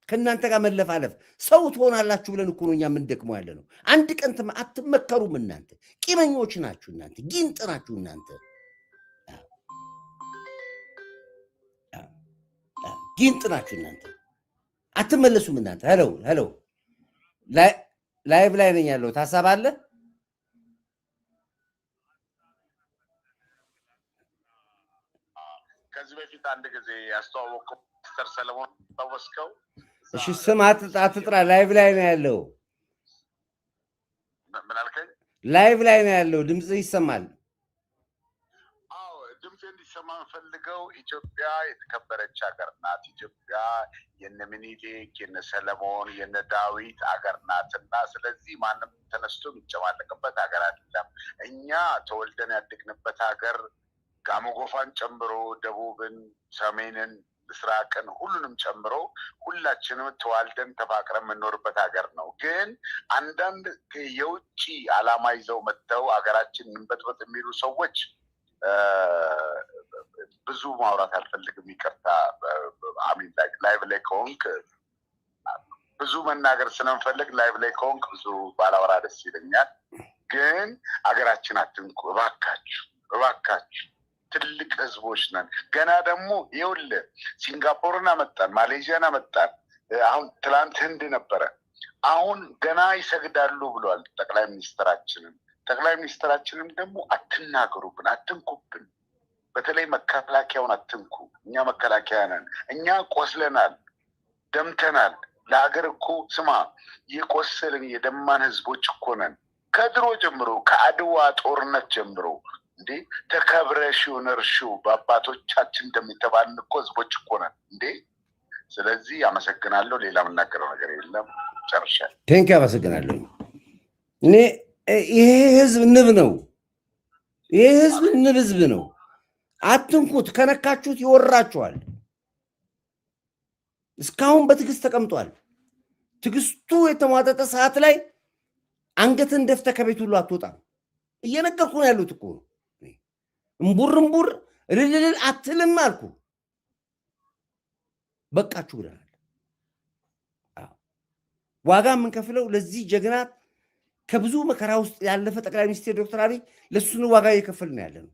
ከእናንተ ጋር መለፋለፍ። ሰው ትሆናላችሁ ብለን እኮ ነው እኛ የምንደክመው ያለ ነው። አንድ ቀን አትመከሩም እናንተ። ቂመኞች ናችሁ እናንተ፣ ጊንጥ ናችሁ እናንተ፣ ጊንጥ ናችሁ እናንተ። አትመለሱም እናንተ። ሄሎ ላይቭ ላይ ነኝ ያለው ታሳባለህ? ከዚህ በፊት አንድ ጊዜ ያስተዋወቀው ሚስተር ሰለሞን ታወስከው? እሺ ስም አትጥራ። ላይቭ ላይ ነው ያለው። ምን አልከኝ? ላይቭ ላይ ነው ያለው። ድምጽ ይሰማል? አዎ፣ ድምጽ እንዲሰማ የምፈልገው ኢትዮጵያ የተከበረች ሀገር ናት። ኢትዮጵያ የነ ምኒልክ የነ ሰለሞን የነ ዳዊት ሀገር ናትና፣ ስለዚህ ማንም ተነስቶ የሚጨማለቅበት ሀገር አይደለም። እኛ ተወልደን ያደግንበት ሀገር ጋሞጎፋን ጨምሮ ደቡብን፣ ሰሜንን፣ ምስራቅን ሁሉንም ጨምሮ ሁላችንም ተዋልደን ተፋቅረን የምንኖርበት ሀገር ነው። ግን አንዳንድ የውጭ ዓላማ ይዘው መጥተው ሀገራችን እንበጥበጥ የሚሉ ሰዎች ብዙ ማውራት አልፈልግም፣ ይቅርታ። አሚን ላይቭ ላይ ከሆንክ ብዙ መናገር ስለምፈልግ ላይቭ ላይ ከሆንክ ብዙ ባላወራ ደስ ይለኛል። ግን ሀገራችን አትንኩ እባካችሁ፣ እባካችሁ። ትልቅ ህዝቦች ነን። ገና ደግሞ ይኸውልህ ሲንጋፖርን አመጣን፣ ማሌዥያን አመጣን። አሁን ትላንት ህንድ ነበረ። አሁን ገና ይሰግዳሉ ብለዋል ጠቅላይ ሚኒስትራችንን። ጠቅላይ ሚኒስትራችንም ደግሞ አትናገሩብን፣ አትንኩብን፣ በተለይ መከላከያውን አትንኩ። እኛ መከላከያ ነን። እኛ ቆስለናል፣ ደምተናል። ለሀገር እኮ ስማ የቆሰልን የደማን ህዝቦች እኮ ነን። ከድሮ ጀምሮ ከአድዋ ጦርነት ጀምሮ እንዴ ተከብረሽው ነርሽው በአባቶቻችን እንደሚተባልን እኮ ህዝቦች እኮ ነን እንዴ። ስለዚህ አመሰግናለሁ። ሌላ የምናገረው ነገር የለም። ጨርሻለሁ። ቴንክ አመሰግናለሁ። እኔ ይሄ ህዝብ ንብ ነው። ይሄ ህዝብ ንብ ህዝብ ነው። አትንኩት። ከነካችሁት ይወራችኋል። እስካሁን በትዕግስት ተቀምጧል። ትዕግስቱ የተሟጠጠ ሰዓት ላይ አንገትን ደፍተ ከቤት ሁሉ አትወጣም። እየነገርኩ ነው ያሉት እኮ እምቡር እልልል አትልም አልኩ። በቃችሁ ብለናል። ዋጋ የምንከፍለው ለዚህ ጀግና ከብዙ መከራ ውስጥ ያለፈ ጠቅላይ ሚኒስትር ዶክተር አብይ ለሱን ዋጋ እየከፈልን ያለ ነው።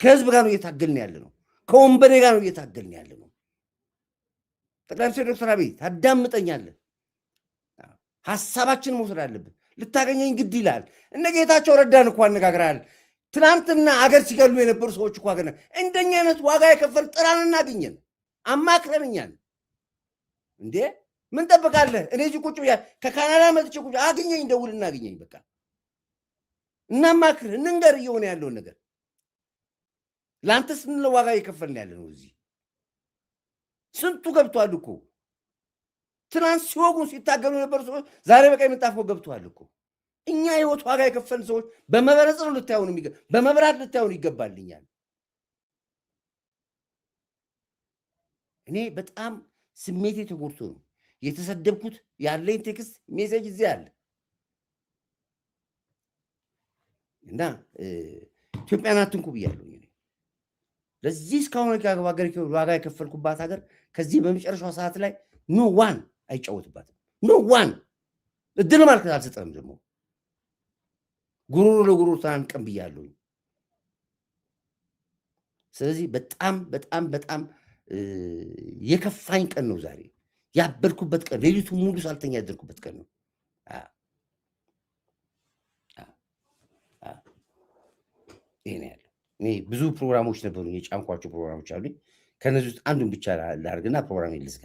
ከህዝብ ጋር ነው እየታገልን ያለ ነው። ከወንበዴ ጋር ነው እየታገልን ያለ ነው። ጠቅላይ ሚኒስትር ዶክተር አብይ ታዳምጠኛለህ። ሀሳባችን መውሰድ አለብን። ልታገኘኝ ግድ ይላል። እነ ጌታቸው ረዳን እኮ አነጋግረሃል። ትናንትና አገር ሲገሉ የነበሩ ሰዎች እኮ አገር እንደኛ አይነት ዋጋ የከፈል ጥራን እናገኘን አማክረንኛል እንዴ ምን ጠብቃለህ? እኔ እዚህ ቁጭ ብያ ከካናዳ መጥቼ ቁጭ አገኘኝ ደውል እናገኘኝ በቃ እናማክር እንንገር እየሆነ ያለውን ነገር ላንተ ስንል ዋጋ የከፈልን ያለ ነው። እዚህ ስንቱ ገብቷል እኮ ትናንት ሲወጉ ሲታገሉ የነበሩ ሰዎች ዛሬ በቃ የምንጣፈው ገብቷል እኮ እኛ ህይወት ዋጋ የከፈልን ሰዎች በመበረጽ ነው ልታዩን በመብራት ልታዩን ይገባልኛል። እኔ በጣም ስሜቴ ተጎድቶ ነው የተሰደብኩት። ያለኝ ቴክስት ሜሴጅ እዚህ አለ እና ኢትዮጵያን አትንኩ ብያለሁ። ለዚህ እስካሁን ሀገር ዋጋ የከፈልኩባት ሀገር ከዚህ በመጨረሻው ሰዓት ላይ ኖ ዋን አይጫወትባትም። ኖ ዋን እድል ማለት አልሰጠም። ደግሞ ጉሮሮ ለጉሮሮ ታንቀም ብያለሁ። ስለዚህ በጣም በጣም በጣም የከፋኝ ቀን ነው ዛሬ። ያበድኩበት ቀን፣ ሌሊቱን ሙሉ ሳልተኛ ያደርኩበት ቀን ነው። ይሄ ነው ያለው። እኔ ብዙ ፕሮግራሞች ነበሩ፣ የጫንኳቸው ፕሮግራሞች አሉኝ። ከነዚህ ውስጥ አንዱን ብቻ ላድርግና ፕሮግራም ልዝጋ።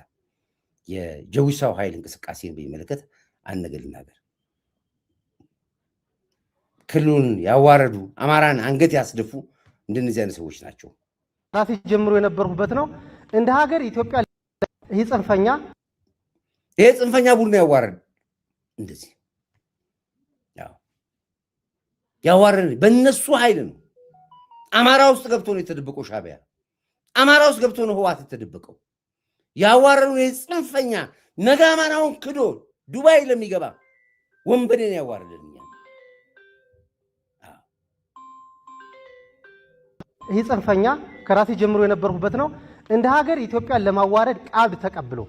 የጀዊሳው ኃይል እንቅስቃሴን በሚመለከት አንድ ነገር ልናገር። ክልሉን ያዋረዱ አማራን አንገት ያስደፉ እንደነዚህ አይነት ሰዎች ናቸው። ራሴ ጀምሮ የነበርኩበት ነው። እንደ ሀገር ኢትዮጵያ ይሄ ጽንፈኛ ቡድን ያዋረድ እንደዚህ ያዋረድ በእነሱ ኃይል ነው። አማራ ውስጥ ገብቶ ነው የተደበቀው ሻዕቢያ። አማራ ውስጥ ገብቶ ነው ህወሓት የተደበቀው። ያዋረዱ የጽንፈኛ ነገ አማራውን ክዶ ዱባይ ለሚገባ ወንበዴን ያዋረደኛል። ይሄ ጽንፈኛ ከራሴ ጀምሮ የነበርኩበት ነው። እንደ ሀገር ኢትዮጵያን ለማዋረድ ቃል ተቀብሎ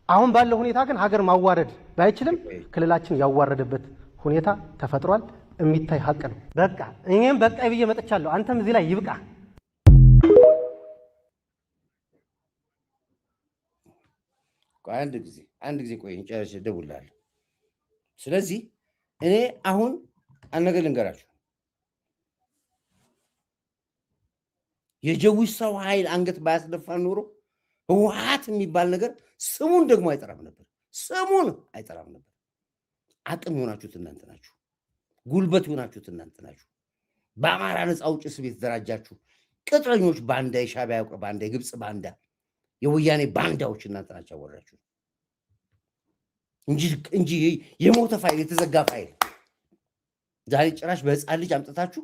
አሁን ባለው ሁኔታ ግን ሀገር ማዋረድ ባይችልም ክልላችን ያዋረደበት ሁኔታ ተፈጥሯል። የሚታይ ሀቅ ነው። በቃ እኔም በቃ ብዬ መጥቻለሁ። አንተም እዚህ ላይ ይብቃ። አንድ ጊዜ ቆይ እንጨርሽ ደውላለሁ። ስለዚህ እኔ አሁን አንድ ልንገራችሁ። የጀዊሳው ኃይል አንገት ባያስደፋ ኖሮ ህወሓት የሚባል ነገር ስሙን ደግሞ አይጠራም ነበር። ስሙን አይጠራም ነበር። አቅም የሆናችሁት እናንተ ናችሁ። ጉልበት የሆናችሁት እናንተ ናችሁ። በአማራ ነፃ አውጪ ስም የተደራጃችሁ ቅጥረኞች፣ ባንዳ፣ የሻዕቢያ ባንዳ፣ የግብፅ ባንዳ፣ የወያኔ ባንዳዎች እናንተ ናችሁ ያወራችሁ እንጂ የሞተ ፋይል የተዘጋ ፋይል ዛሬ ጭራሽ በህፃን ልጅ አምጥታችሁ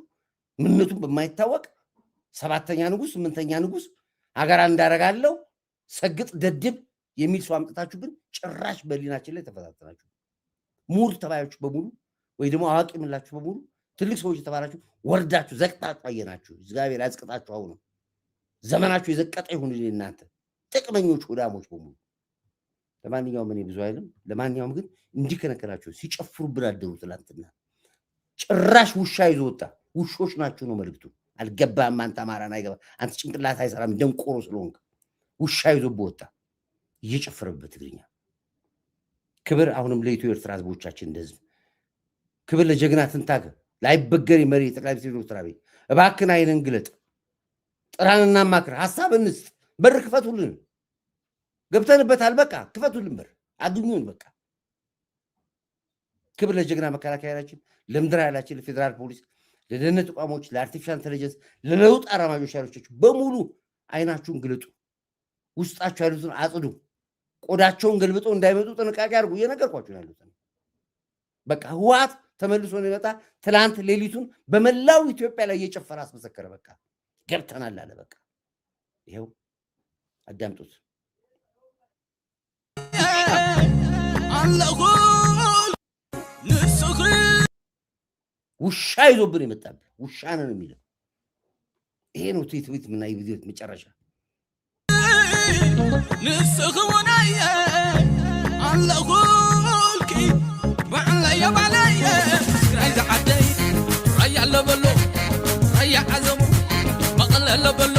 ምንነቱን በማይታወቅ 7ኛ ንጉስ 8ኛ ንጉስ ሀገር እንዳረጋለው ሰግጥ ደድብ የሚል ሰው አምጥታችሁብን ጭራሽ በሊናችን ላይ ተፈታተናችሁ። ሙር ተባዮች በሙሉ ወይ ደግሞ አዋቂ ምላችሁ በሙሉ ትልቅ ሰዎች የተባላችሁ ወርዳችሁ ዘቅጣችሁ አየናችሁ። እግዚአብሔር ያዝቅጣችሁ። አሁን ዘመናችሁ የዘቀጠ ይሁን እናንተ ጥቅመኞች ወዳሞች በሙሉ። ለማንኛውም እኔ ብዙ አይልም። ለማንኛውም ግን እንዲከነከናችሁ ሲጨፍሩብን አደሩ። ትላንትና ጭራሽ ውሻ ይዞ ወጣ። ውሾች ናችሁ ነው መልክቱ። አልገባም። አንተ አማራን አይገባ። አንተ ጭንቅላት አይሰራም ደንቆሮ ስለሆንክ ውሻ ይዞብህ ወጣ እየጨፈረበት ትግርኛ። ክብር አሁንም ለኢትዮ ኤርትራ ህዝቦቻችን እንደዚህ ክብር ለጀግና ትንታገ ላይበገር መሪ ጠቅላይ ሚኒስትር ዶክተር አብይ እባክህን አይነን ግለጥ፣ ጥራንና ማክር፣ ሐሳብ እንስጥ፣ በር ክፈቱልን። ገብተንበታል። በቃ ክፈቱልን በር አግኙን። በቃ ክብር ለጀግና መከላከያ ኃይላችን፣ ለምድር ኃይላችን፣ ለፌዴራል ፖሊስ፣ ለደህንነት ተቋሞች፣ ለአርቲፊሻል ኢንተለጀንስ፣ ለለውጥ አራማጆች ኃይሎች በሙሉ አይናችሁን ግለጡ። ውስጣችሁ ያሉትን አጽዱ። ቆዳቸውን ገልብጠው እንዳይመጡ ጥንቃቄ አድርጉ። እየነገርኳችሁ ያሉት በቃ ህወሓት ተመልሶ ነው የመጣ። ትላንት ሌሊቱን በመላው ኢትዮጵያ ላይ እየጨፈረ አስመሰከረ። በቃ ገብተናል አለ። በቃ ይሄው አዳምጡት። ውሻ ይዞብን የመጣብን ውሻ ነው የሚለው ይሄ ነው። ትዊት ምና ቪዲዮ መጨረሻ ንስኹናየ አለኹልኪ ባዕለየ ባለየ ራይ ዝዓደይ ራያ ኣለበሎ ራያ ዓዘሙ መቐለ ኣለበሎ